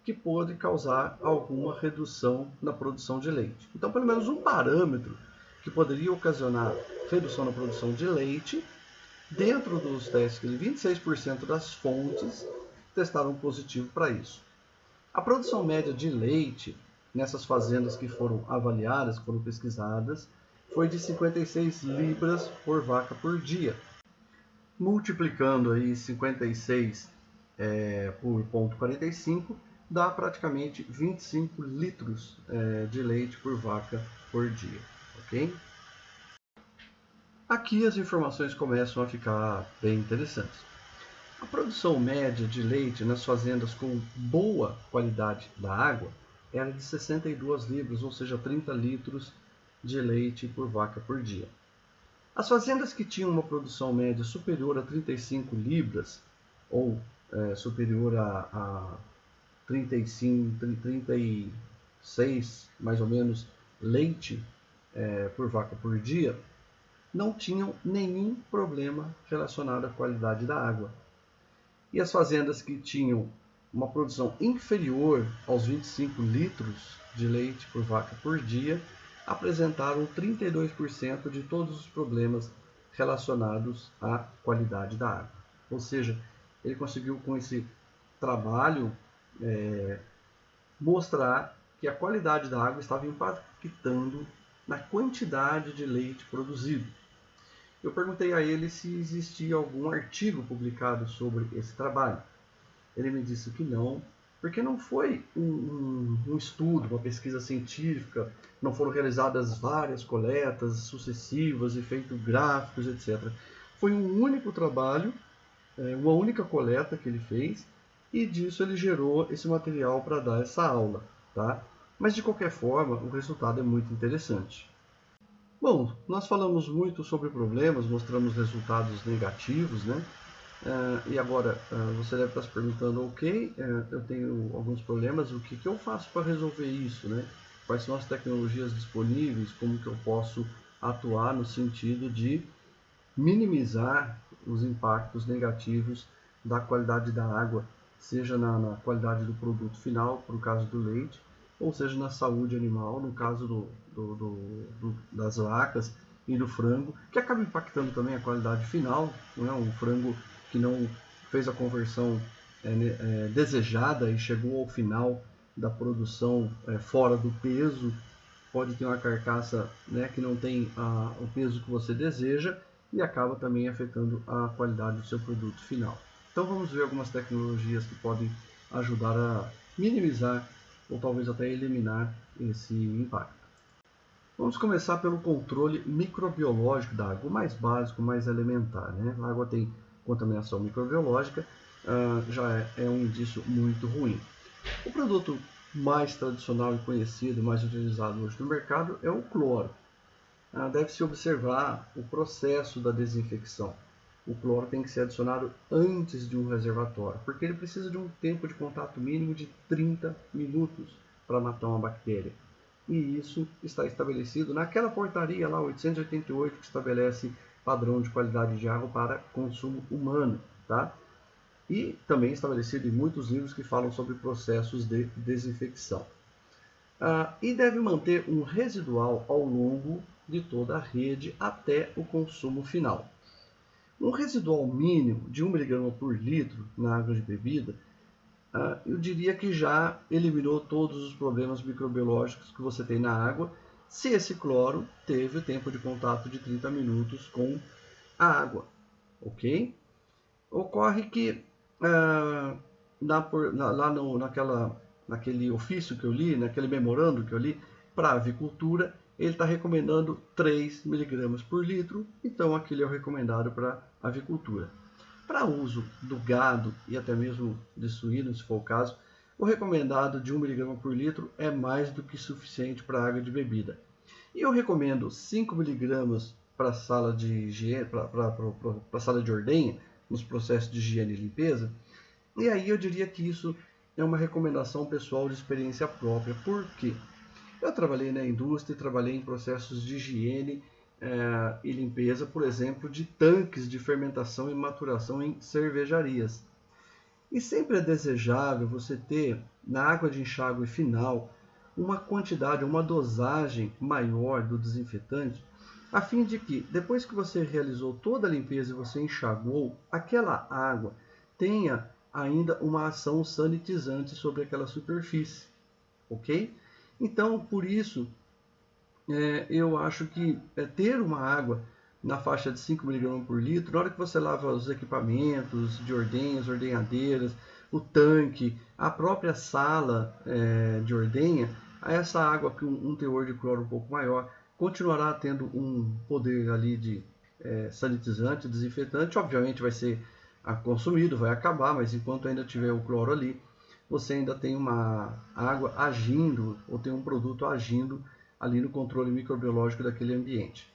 que pôde causar alguma redução na produção de leite. Então, pelo menos um parâmetro que poderia ocasionar redução na produção de leite, dentro dos testes, 26% das fontes testaram positivo para isso. A produção média de leite nessas fazendas que foram avaliadas, que foram pesquisadas, foi de 56 libras por vaca por dia. Multiplicando aí 56 por 0,45, dá praticamente 25 litros de leite por vaca por dia, ok? Aqui as informações começam a ficar bem interessantes. A produção média de leite nas fazendas com boa qualidade da água era de 62 libras, ou seja, 30 litros de leite por vaca por dia. As fazendas que tinham uma produção média superior a 35 libras, ou superior a 35, 36, mais ou menos, leite por vaca por dia, não tinham nenhum problema relacionado à qualidade da água. E as fazendas que tinham uma produção inferior aos 25 litros de leite por vaca por dia apresentaram 32% de todos os problemas relacionados à qualidade da água. Ou seja, ele conseguiu com esse trabalho mostrar que a qualidade da água estava impactando na quantidade de leite produzido. Eu perguntei a ele se existia algum artigo publicado sobre esse trabalho. Ele me disse que não, porque não foi um estudo, uma pesquisa científica, não foram realizadas várias coletas sucessivas e feitos gráficos, etc. Foi um único trabalho, uma única coleta que ele fez, e disso ele gerou esse material para dar essa aula, tá? Mas de qualquer forma, o resultado é muito interessante. Bom, nós falamos muito sobre problemas, mostramos resultados negativos, né? E agora você deve estar se perguntando, ok, eu tenho alguns problemas, o que eu faço para resolver isso, né? Quais são as tecnologias disponíveis, como que eu posso atuar no sentido de minimizar os impactos negativos da qualidade da água, seja na qualidade do produto final, por caso do leite, ou seja na saúde animal, no caso das vacas e do frango, que acaba impactando também a qualidade final, né? Um frango que não fez a conversão desejada e chegou ao final da produção fora do peso, pode ter uma carcaça, né, que não tem o peso que você deseja e acaba também afetando a qualidade do seu produto final. Então vamos ver algumas tecnologias que podem ajudar a minimizar ou talvez até eliminar esse impacto. Vamos começar pelo controle microbiológico da água, o mais básico, o mais elementar, né? A água tem contaminação microbiológica, já é um indício muito ruim. O produto mais tradicional e conhecido, mais utilizado hoje no mercado é o cloro. Deve-se observar o processo da desinfecção. O cloro tem que ser adicionado antes de um reservatório, porque ele precisa de um tempo de contato mínimo de 30 minutos para matar uma bactéria. E isso está estabelecido naquela portaria lá, 888, que estabelece padrão de qualidade de água para consumo humano, tá? E também estabelecido em muitos livros que falam sobre processos de desinfecção. E deve manter um residual ao longo de toda a rede até o consumo final. Um residual mínimo de 1 mg por litro na água de bebida, eu diria que já eliminou todos os problemas microbiológicos que você tem na água, se esse cloro teve o tempo de contato de 30 minutos com a água, ok? Ocorre que naquele ofício que eu li, naquele memorando que eu li, para a avicultura, ele está recomendando 3 mg por litro, então aquele é o recomendado para a avicultura. Para uso do gado e até mesmo de suíno, se for o caso, o recomendado de 1 mg por litro é mais do que suficiente para a água de bebida. E eu recomendo 5 mg para a sala de higiene, para a sala de ordenha, nos processos de higiene e limpeza. E aí eu diria que isso é uma recomendação pessoal de experiência própria. Por quê? Eu trabalhei na indústria e trabalhei em processos de higiene e limpeza, por exemplo, de tanques de fermentação e maturação em cervejarias. E sempre é desejável você ter na água de enxágue final uma quantidade, uma dosagem maior do desinfetante, a fim de que, depois que você realizou toda a limpeza e você enxaguou, aquela água tenha ainda uma ação sanitizante sobre aquela superfície, ok? Então, por isso, eu acho que ter uma água na faixa de 5 mg por litro, na hora que você lava os equipamentos de ordenhas, ordenhadeiras, o tanque, a própria sala de ordenha, essa água com um teor de cloro um pouco maior continuará tendo um poder ali de sanitizante, desinfetante. Obviamente vai ser consumido, vai acabar, mas enquanto ainda tiver o cloro ali, você ainda tem uma água agindo, ou tem um produto agindo ali no controle microbiológico daquele ambiente.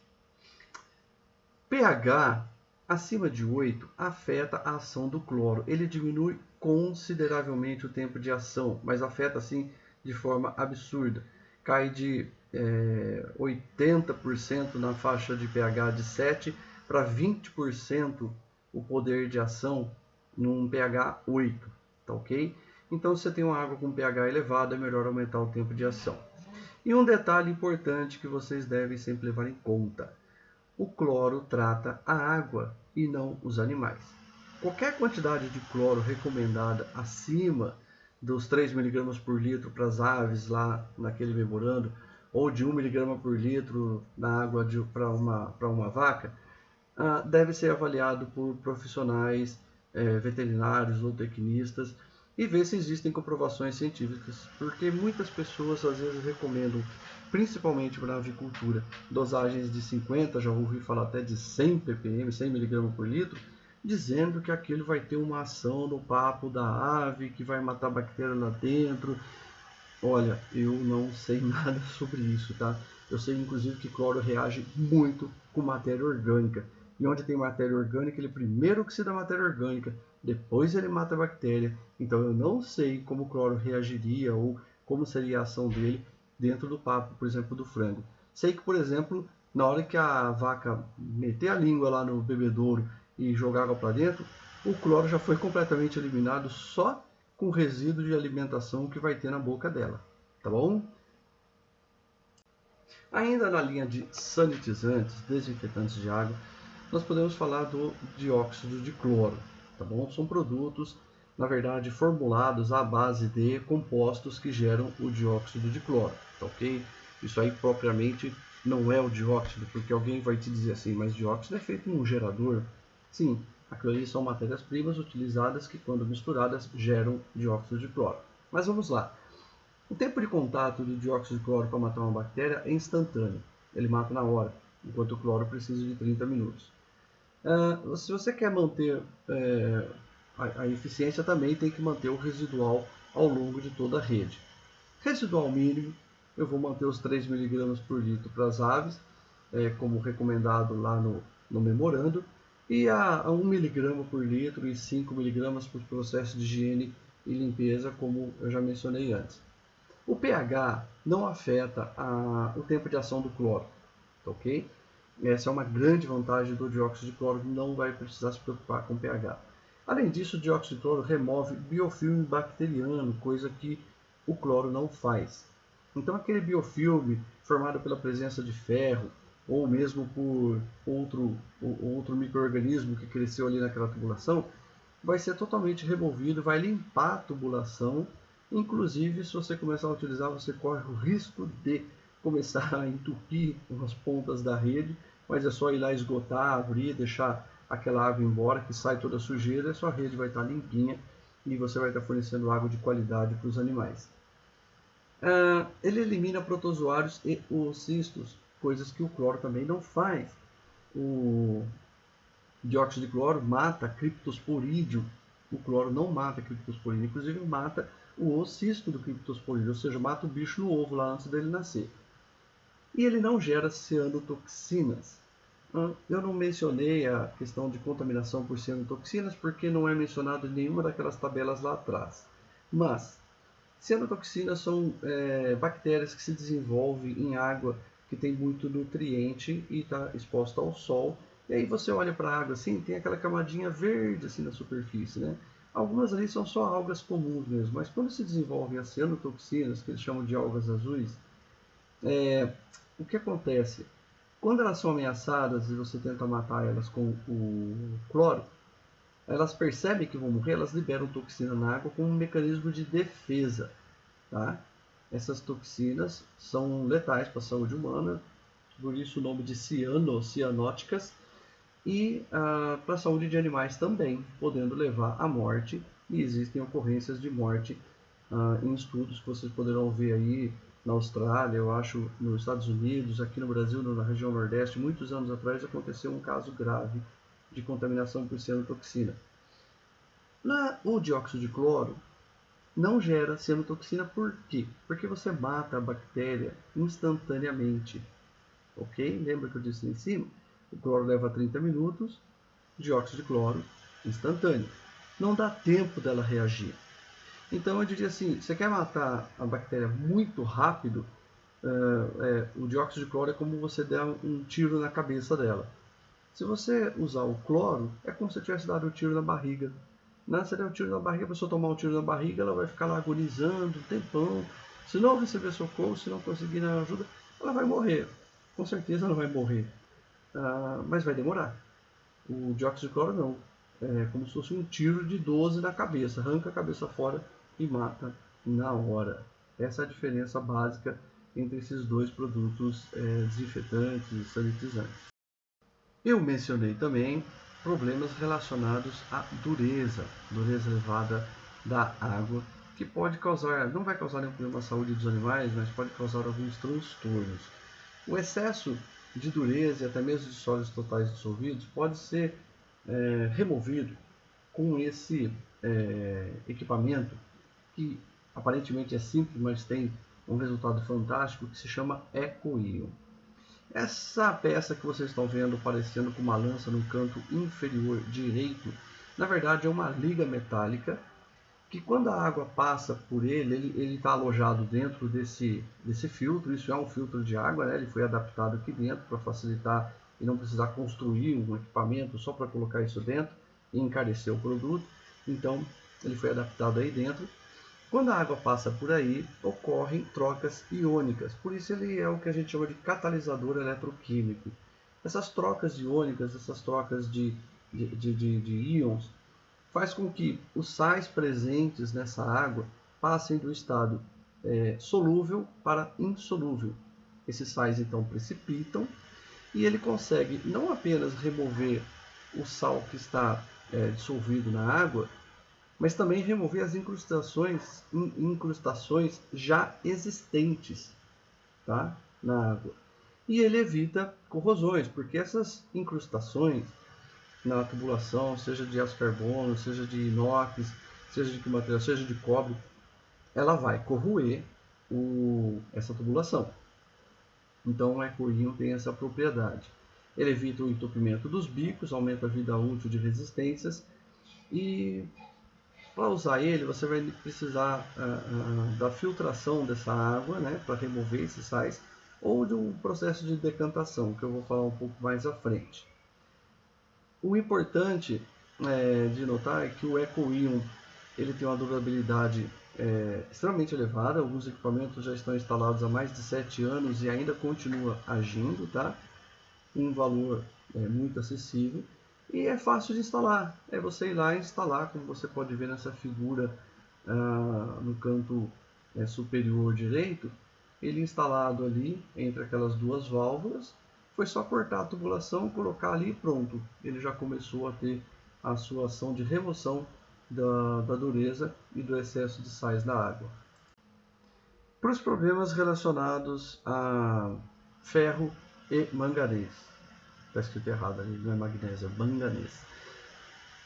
pH acima de 8 afeta a ação do cloro. Ele diminui consideravelmente o tempo de ação, mas afeta assim de forma absurda. Cai de 80% na faixa de pH de 7 para 20% o poder de ação num pH 8, tá ok? Então, se você tem uma água com pH elevado, é melhor aumentar o tempo de ação. E um detalhe importante que vocês devem sempre levar em conta: o cloro trata a água e não os animais. Qualquer quantidade de cloro recomendada acima dos 3 mg por litro para as aves lá naquele memorando, ou de 1 mg por litro na água para uma vaca, deve ser avaliado por profissionais veterinários ou tecnistas e ver se existem comprovações científicas, porque muitas pessoas às vezes recomendam, principalmente para a avicultura, dosagens de 50, já ouvi falar até de 100 ppm, 100 mg por litro, dizendo que aquilo vai ter uma ação no papo da ave, que vai matar bactéria lá dentro. Olha, eu não sei nada sobre isso, tá? Eu sei inclusive que cloro reage muito com matéria orgânica. E onde tem matéria orgânica, ele primeiro oxida a matéria orgânica, depois ele mata a bactéria. Então eu não sei como o cloro reagiria ou como seria a ação dele dentro do papo, por exemplo, do frango. Sei que, por exemplo, na hora que a vaca meter a língua lá no bebedouro e jogar água para dentro, o cloro já foi completamente eliminado só com o resíduo de alimentação que vai ter na boca dela, tá bom? Ainda na linha de sanitizantes, desinfetantes de água, nós podemos falar do dióxido de cloro, tá bom? São produtos, na verdade, formulados à base de compostos que geram o dióxido de cloro, tá ok? Isso aí propriamente não é o dióxido, porque alguém vai te dizer assim, mas dióxido é feito num gerador. Sim, aquilo ali são matérias-primas utilizadas que, quando misturadas, geram dióxido de cloro. Mas vamos lá. O tempo de contato do dióxido de cloro para matar uma bactéria é instantâneo, ele mata na hora, enquanto o cloro precisa de 30 minutos. Se você quer manter a eficiência, também tem que manter o residual ao longo de toda a rede. Residual mínimo, eu vou manter os 3 mg por litro para as aves, como recomendado lá no memorando, e a 1 mg por litro e 5 mg para o processo de higiene e limpeza, como eu já mencionei antes. O pH não afeta o tempo de ação do cloro, ok? Essa é uma grande vantagem do dióxido de cloro, não vai precisar se preocupar com o pH. Além disso, o dióxido de cloro remove biofilme bacteriano, coisa que o cloro não faz. Então, aquele biofilme formado pela presença de ferro, ou mesmo por outro micro-organismo que cresceu ali naquela tubulação, vai ser totalmente removido, vai limpar a tubulação. Inclusive, se você começar a utilizar, você corre o risco de começar a entupir as pontas da rede, mas é só ir lá esgotar, abrir, deixar aquela água embora, que sai toda a sujeira, a sua rede vai estar limpinha e você vai estar fornecendo água de qualidade para os animais. Ele elimina protozoários e oocistos, coisas que o cloro também não faz. O dióxido de cloro mata criptosporídeo, o cloro não mata criptosporídeo, inclusive mata o oocisto do criptosporídeo, ou seja, mata o bicho no ovo lá antes dele nascer. E ele não gera cianotoxinas. Eu não mencionei a questão de contaminação por cianotoxinas porque não é mencionado em nenhuma daquelas tabelas lá atrás. Mas cianotoxinas são bactérias que se desenvolvem em água que tem muito nutriente e está exposta ao sol. E aí você olha para a água assim, tem aquela camadinha verde assim na superfície, né? Algumas ali são só algas comuns mesmo, mas quando se desenvolvem as cianotoxinas, que eles chamam de algas azuis, o que acontece? Quando elas são ameaçadas e você tenta matar elas com o cloro, elas percebem que vão morrer, elas liberam toxina na água como um mecanismo de defesa. Tá? Essas toxinas são letais para a saúde humana, por isso o nome de cianóticas, e para a saúde de animais também, podendo levar à morte, e existem ocorrências de morte em estudos que vocês poderão ver aí na Austrália, eu acho nos Estados Unidos, aqui no Brasil, na região Nordeste, muitos anos atrás aconteceu um caso grave de contaminação por cianotoxina. O dióxido de cloro não gera cianotoxina, por quê? Porque você mata a bactéria instantaneamente, ok? Lembra que eu disse em cima? O cloro leva 30 minutos, dióxido de cloro instantâneo. Não dá tempo dela reagir. Então eu diria assim, você quer matar a bactéria muito rápido, o dióxido de cloro é como você der um tiro na cabeça dela. Se você usar o cloro, é como se você tivesse dado um tiro na barriga. Você der um tiro na barriga, a pessoa tomar um tiro na barriga, ela vai ficar lá agonizando um tempão. Se não receber socorro, se não conseguir ajuda, ela vai morrer. Com certeza ela vai morrer. Mas vai demorar. O dióxido de cloro não. É como se fosse um tiro de 12 na cabeça. Arranca a cabeça fora e mata na hora. Essa é a diferença básica entre esses dois produtos desinfetantes e sanitizantes. Eu mencionei também problemas relacionados à dureza elevada da água, que pode causar, não vai causar nenhum problema à saúde dos animais, mas pode causar alguns transtornos. O excesso de dureza e até mesmo de sólidos totais dissolvidos pode ser removido com esse equipamento que aparentemente é simples, mas tem um resultado fantástico, que se chama EcoIon. Essa peça que vocês estão vendo aparecendo com uma lança no canto inferior direito, na verdade é uma liga metálica que, quando a água passa por ele está alojado dentro desse filtro. Isso é um filtro de água, né? Ele foi adaptado aqui dentro para facilitar e não precisar construir um equipamento só para colocar isso dentro e encarecer o produto. Então ele foi adaptado aí dentro. Quando a água passa por aí, ocorrem trocas iônicas, por isso ele é o que a gente chama de catalisador eletroquímico. Essas trocas iônicas, essas trocas de íons, faz com que os sais presentes nessa água passem do estado solúvel para insolúvel. Esses sais então precipitam e ele consegue não apenas remover o sal que está dissolvido na água, mas também remover as incrustações já existentes, tá, na água. E ele evita corrosões, porque essas incrustações na tubulação, seja de aço carbono, seja de inox, seja de que material, seja de cobre, ela vai corroer essa tubulação. Então o EcoIon tem essa propriedade. Ele evita o entupimento dos bicos, aumenta a vida útil de resistências e para usar ele você vai precisar da filtração dessa água, né, para remover esses sais, ou de um processo de decantação, que eu vou falar um pouco mais à frente. O importante de notar é que o EcoIon ele tem uma durabilidade extremamente elevada. Alguns equipamentos já estão instalados há mais de 7 anos e ainda continua agindo, tá? Um valor muito acessível e é fácil de instalar. É você ir lá e instalar, como você pode ver nessa figura no canto superior direito, ele instalado ali entre aquelas duas válvulas. Foi só cortar a tubulação, colocar ali e pronto. Ele já começou a ter a sua ação de remoção da dureza e do excesso de sais na água. Para os problemas relacionados a ferro e manganês. Está escrito errado ali, não é magnésio, é manganês.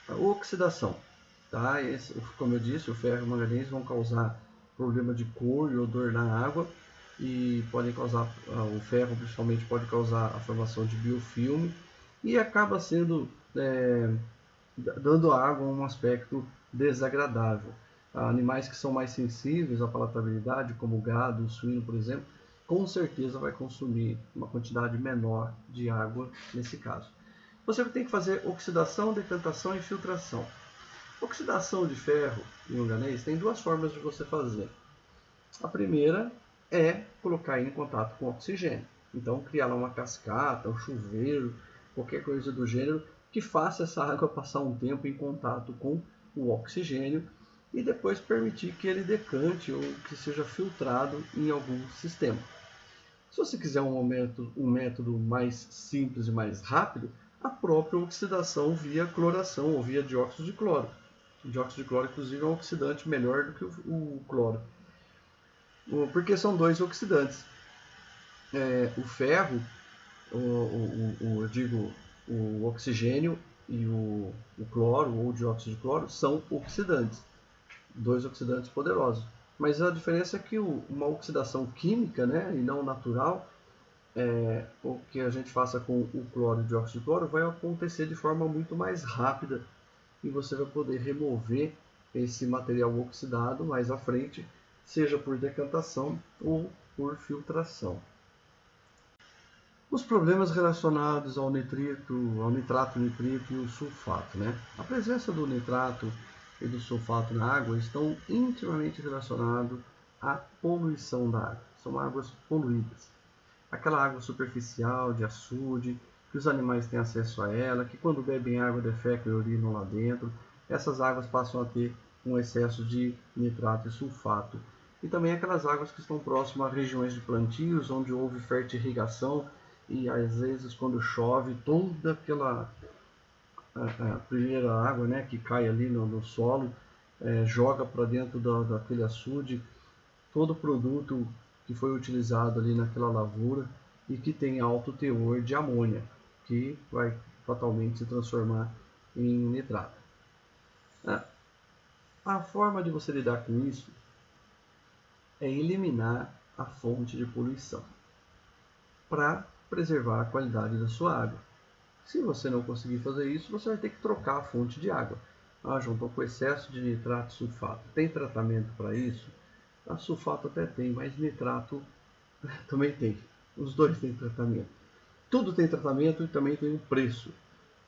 A oxidação. Tá? Como eu disse, o ferro e o manganês vão causar problema de cor e odor na água e podem causar, o ferro principalmente pode causar a formação de biofilme e acaba sendo dando à água um aspecto desagradável. Animais que são mais sensíveis à palatabilidade, como o gado, o suíno, por exemplo, com certeza vai consumir uma quantidade menor de água nesse caso. Você tem que fazer oxidação, decantação e filtração. Oxidação de ferro e manganês tem duas formas de você fazer. A primeira é colocar em contato com oxigênio. Então, criar uma cascata, um chuveiro, qualquer coisa do gênero que faça essa água passar um tempo em contato com o oxigênio e depois permitir que ele decante ou que seja filtrado em algum sistema. Se você quiser um método mais simples e mais rápido, a própria oxidação via cloração ou via dióxido de cloro. O dióxido de cloro, inclusive, é um oxidante melhor do que o cloro, porque são dois oxidantes. O ferro, eu digo, o oxigênio e o cloro ou o dióxido de cloro são oxidantes, dois oxidantes poderosos. Mas a diferença é que uma oxidação química, né, e não natural, o que a gente faça com o cloro e o dióxido de cloro vai acontecer de forma muito mais rápida e você vai poder remover esse material oxidado mais à frente, seja por decantação ou por filtração. Os problemas relacionados ao nitrato, nitrito e o sulfato, né? A presença do nitrato e do sulfato na água estão intimamente relacionados à poluição da água. São águas poluídas. Aquela água superficial, de açude, que os animais têm acesso a ela, que quando bebem água defecam e urinam lá dentro, essas águas passam a ter um excesso de nitrato e sulfato. E também aquelas águas que estão próximas a regiões de plantios, onde houve fertirrigação, e às vezes quando chove, toda aquela a primeira água, né, que cai ali no solo, joga para dentro daquele açude todo o produto que foi utilizado ali naquela lavoura e que tem alto teor de amônia, que vai fatalmente se transformar em nitrato. A forma de você lidar com isso é eliminar a fonte de poluição para preservar a qualidade da sua água. Se você não conseguir fazer isso, você vai ter que trocar a fonte de água. João, estou com excesso de nitrato e sulfato. Tem tratamento para isso? A sulfato até tem, mas nitrato também tem. Os dois têm tratamento. Tudo tem tratamento e também tem um preço.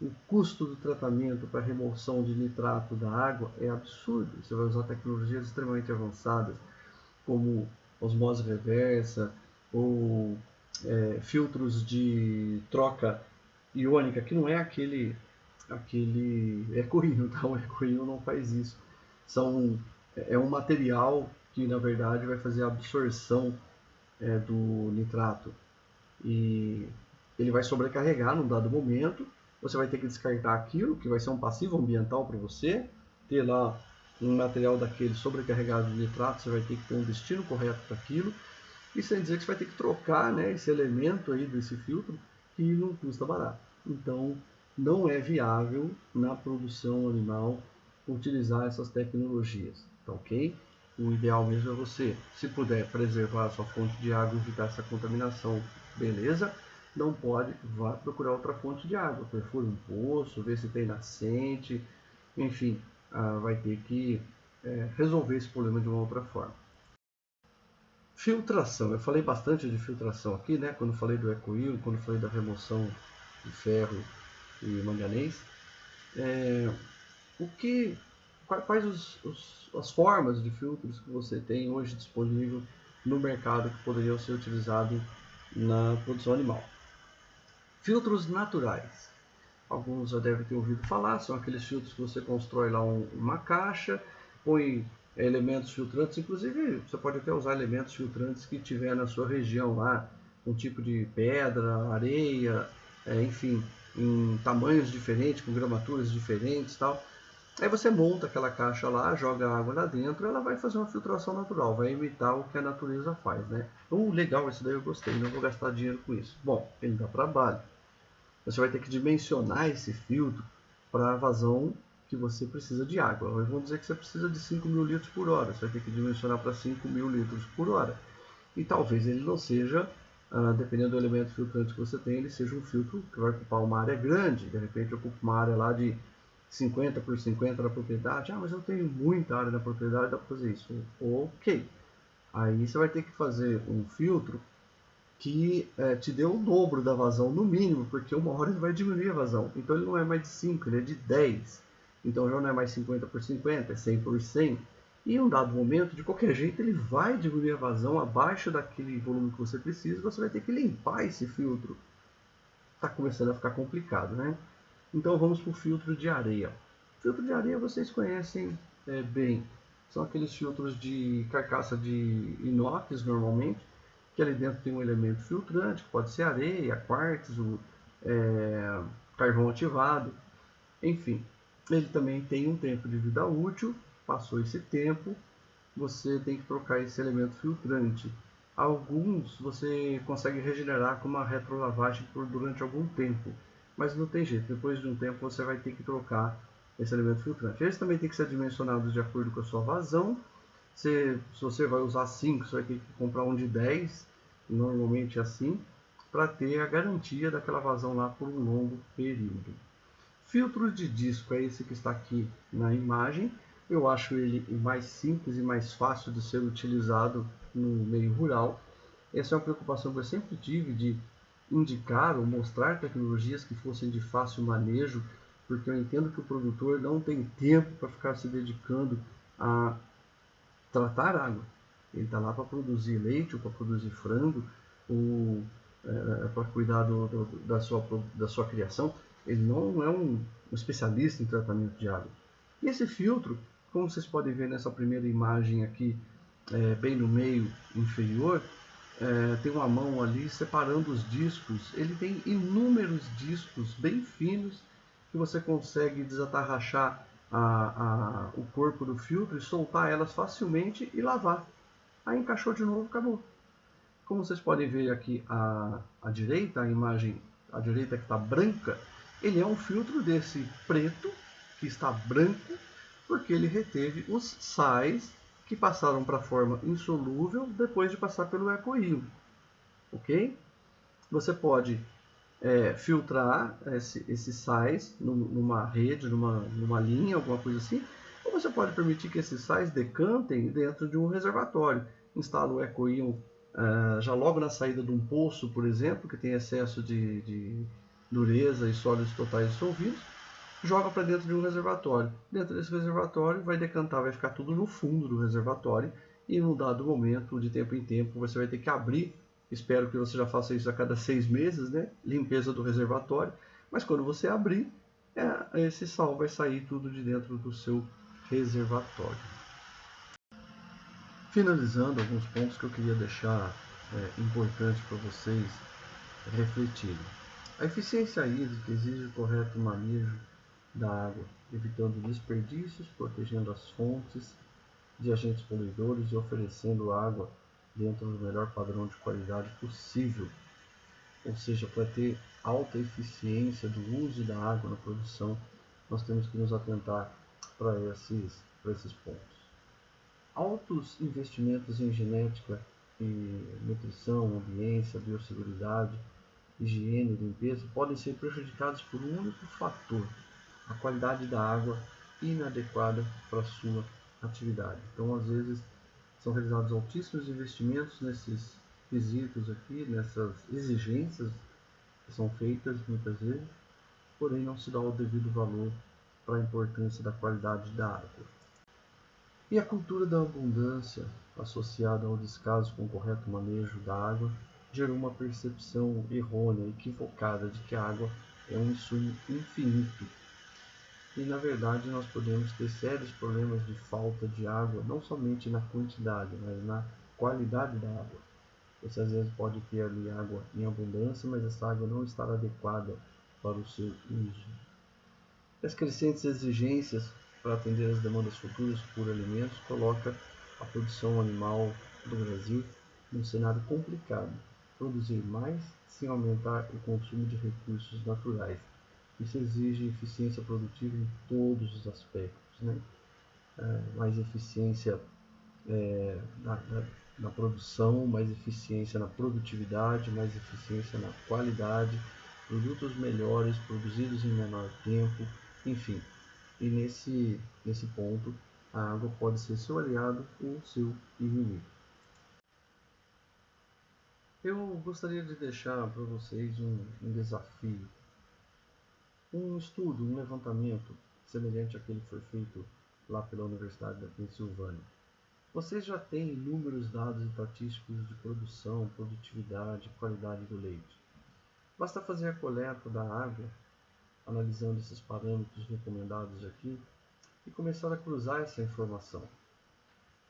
O custo do tratamento para remoção de nitrato da água é absurdo. Você vai usar tecnologias extremamente avançadas, como osmose reversa ou filtros de troca iônica, que não é aquele EcoIon, tá? O EcoIon não faz isso. É um material que na verdade vai fazer a absorção do nitrato e ele vai sobrecarregar num dado momento. Você vai ter que descartar aquilo, que vai ser um passivo ambiental para você, ter lá um material daquele sobrecarregado de nitrato, você vai ter que ter um destino correto para aquilo, e sem dizer que você vai ter que trocar, né, esse elemento aí desse filtro, que não custa barato. Então, não é viável na produção animal utilizar essas tecnologias, tá ok? O ideal mesmo é você, se puder, preservar a sua fonte de água e evitar essa contaminação, beleza? Não pode, vá procurar outra fonte de água, perfura um poço, vê se tem nascente, enfim, vai ter que resolver esse problema de uma outra forma. Filtração, eu falei bastante de filtração aqui, né? Quando falei do EcoIl, quando falei da remoção de ferro e manganês. O que, quais as formas de filtros que você tem hoje disponível no mercado que poderiam ser utilizados na produção animal? Filtros naturais. Alguns já devem ter ouvido falar, são aqueles filtros que você constrói lá uma caixa, põe elementos filtrantes, inclusive você pode até usar elementos filtrantes que tiver na sua região lá, um tipo de pedra, areia, enfim, em tamanhos diferentes, com gramaturas diferentes e tal. Aí você monta aquela caixa lá, joga água lá dentro, ela vai fazer uma filtração natural, vai imitar o que a natureza faz, né? Legal, isso daí eu gostei, não vou gastar dinheiro com isso. Bom, ele dá trabalho. Você vai ter que dimensionar esse filtro para a vazão que você precisa de água. Vamos dizer que você precisa de 5.000 litros por hora, você vai ter que dimensionar para 5.000 litros por hora. E talvez ele não seja, dependendo do elemento filtrante que você tem, ele seja um filtro que vai ocupar uma área grande, de repente ocupa uma área lá de 50 por 50 na propriedade. Mas eu tenho muita área na propriedade, dá para fazer isso. Ok. Aí você vai ter que fazer um filtro que te dê o dobro da vazão, no mínimo, porque uma hora ele vai diminuir a vazão. Então ele não é mais de 5, ele é de 10. Então já não é mais 50 por 50, é 100 por 100. E em um dado momento, de qualquer jeito, ele vai diminuir a vazão abaixo daquele volume que você precisa. Você vai ter que limpar esse filtro. Está começando a ficar complicado, né? Então vamos para o filtro de areia. Filtro de areia vocês conhecem bem. São aqueles filtros de carcaça de inox normalmente, que ali dentro tem um elemento filtrante, que pode ser areia, quartzo, carvão ativado, enfim. Ele também tem um tempo de vida útil, passou esse tempo, você tem que trocar esse elemento filtrante. Alguns você consegue regenerar com uma retrolavagem durante algum tempo, mas não tem jeito, depois de um tempo você vai ter que trocar esse elemento filtrante. Eles também têm que ser dimensionados de acordo com a sua vazão. Se você vai usar 5, você vai ter que comprar um de 10, normalmente assim, para ter a garantia daquela vazão lá por um longo período. Filtro de disco é esse que está aqui na imagem. Eu acho ele mais simples e mais fácil de ser utilizado no meio rural. Essa é uma preocupação que eu sempre tive, de indicar ou mostrar tecnologias que fossem de fácil manejo, porque eu entendo que o produtor não tem tempo para ficar se dedicando a tratar água. Ele está lá para produzir leite, ou para produzir frango, ou para cuidar da sua criação. Ele não é um especialista em tratamento de água. E esse filtro, como vocês podem ver nessa primeira imagem aqui, bem no meio inferior, tem uma mão ali separando os discos. Ele tem inúmeros discos bem finos que você consegue desatarrachar o corpo do filtro e soltar elas facilmente e lavar. Aí encaixou de novo, acabou. Como vocês podem ver aqui à direita, a imagem à direita que está branca, ele é um filtro desse preto, que está branco, porque ele reteve os sais que passaram para a forma insolúvel depois de passar pelo EcoIl. Ok? Você pode filtrar esses sais numa rede, numa linha, alguma coisa assim, ou você pode permitir que esses sais decantem dentro de um reservatório. Instala o EcoIl já logo na saída de um poço, por exemplo, que tem excesso de dureza e sólidos totais dissolvidos, joga para dentro de um reservatório. Dentro desse reservatório vai decantar, vai ficar tudo no fundo do reservatório, e num dado momento, de tempo em tempo, você vai ter que abrir. Espero que você já faça isso a cada 6 meses, né? Limpeza do reservatório. Mas quando você abrir, esse sal vai sair tudo de dentro do seu reservatório. Finalizando, alguns pontos que eu queria deixar importantes para vocês refletirem. A eficiência hídrica exige o correto manejo da água, evitando desperdícios, protegendo as fontes de agentes poluidores e oferecendo água dentro do melhor padrão de qualidade possível. Ou seja, para ter alta eficiência do uso da água na produção, nós temos que nos atentar para esses pontos. Altos investimentos em genética e nutrição, ambiência, biosseguridade, higiene e limpeza podem ser prejudicados por um único fator: a qualidade da água inadequada para a sua atividade. Então, às vezes, são realizados altíssimos investimentos nesses quesitos aqui, nessas exigências que são feitas muitas vezes, porém não se dá o devido valor para a importância da qualidade da água. E a cultura da abundância, associada ao descaso com o correto manejo da água, gerou uma percepção errônea, equivocada, de que a água é um insumo infinito. E na verdade nós podemos ter sérios problemas de falta de água, não somente na quantidade, mas na qualidade da água. Você às vezes pode ter ali água em abundância, mas essa água não estar adequada para o seu uso. As crescentes exigências para atender às demandas futuras por alimentos coloca a produção animal do Brasil num cenário complicado. Produzir mais sem aumentar o consumo de recursos naturais. Isso exige eficiência produtiva em todos os aspectos, né? Mais eficiência na produção, mais eficiência na produtividade, mais eficiência na qualidade, produtos melhores, produzidos em menor tempo, enfim. E nesse ponto, a água pode ser seu aliado ou seu inimigo. Eu gostaria de deixar para vocês um desafio, um estudo, um levantamento semelhante àquele que foi feito lá pela Universidade da Pensilvânia. Vocês já têm inúmeros dados estatísticos de produção, produtividade e qualidade do leite. Basta fazer a coleta da água, analisando esses parâmetros recomendados aqui, e começar a cruzar essa informação.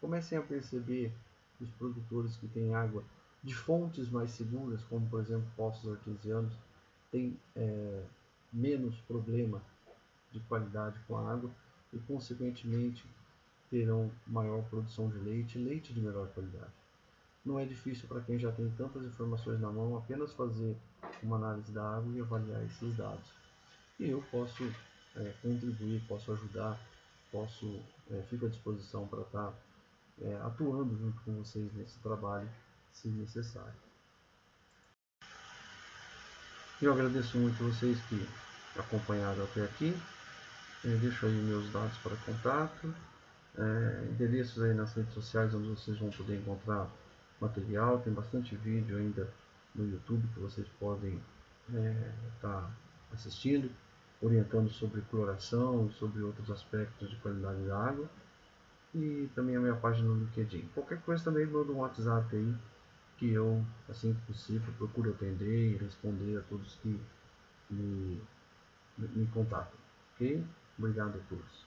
Comecem a perceber que os produtores que têm água de fontes mais seguras, como por exemplo poços artesianos, têm menos problema de qualidade com a água e consequentemente terão maior produção de leite e leite de melhor qualidade. Não é difícil para quem já tem tantas informações na mão apenas fazer uma análise da água e avaliar esses dados. E eu posso contribuir, posso ajudar, fico à disposição para estar atuando junto com vocês nesse trabalho, se necessário. Eu agradeço muito vocês que acompanharam até aqui. Eu deixo aí meus dados para contato, endereços aí nas redes sociais onde vocês vão poder encontrar material. Tem bastante vídeo ainda no YouTube que vocês podem estar assistindo, orientando sobre cloração, sobre outros aspectos de qualidade da água, e também a minha página no LinkedIn. Qualquer coisa também manda um WhatsApp aí, que eu, assim que possível, procuro atender e responder a todos que me contatam. Ok? Obrigado a todos.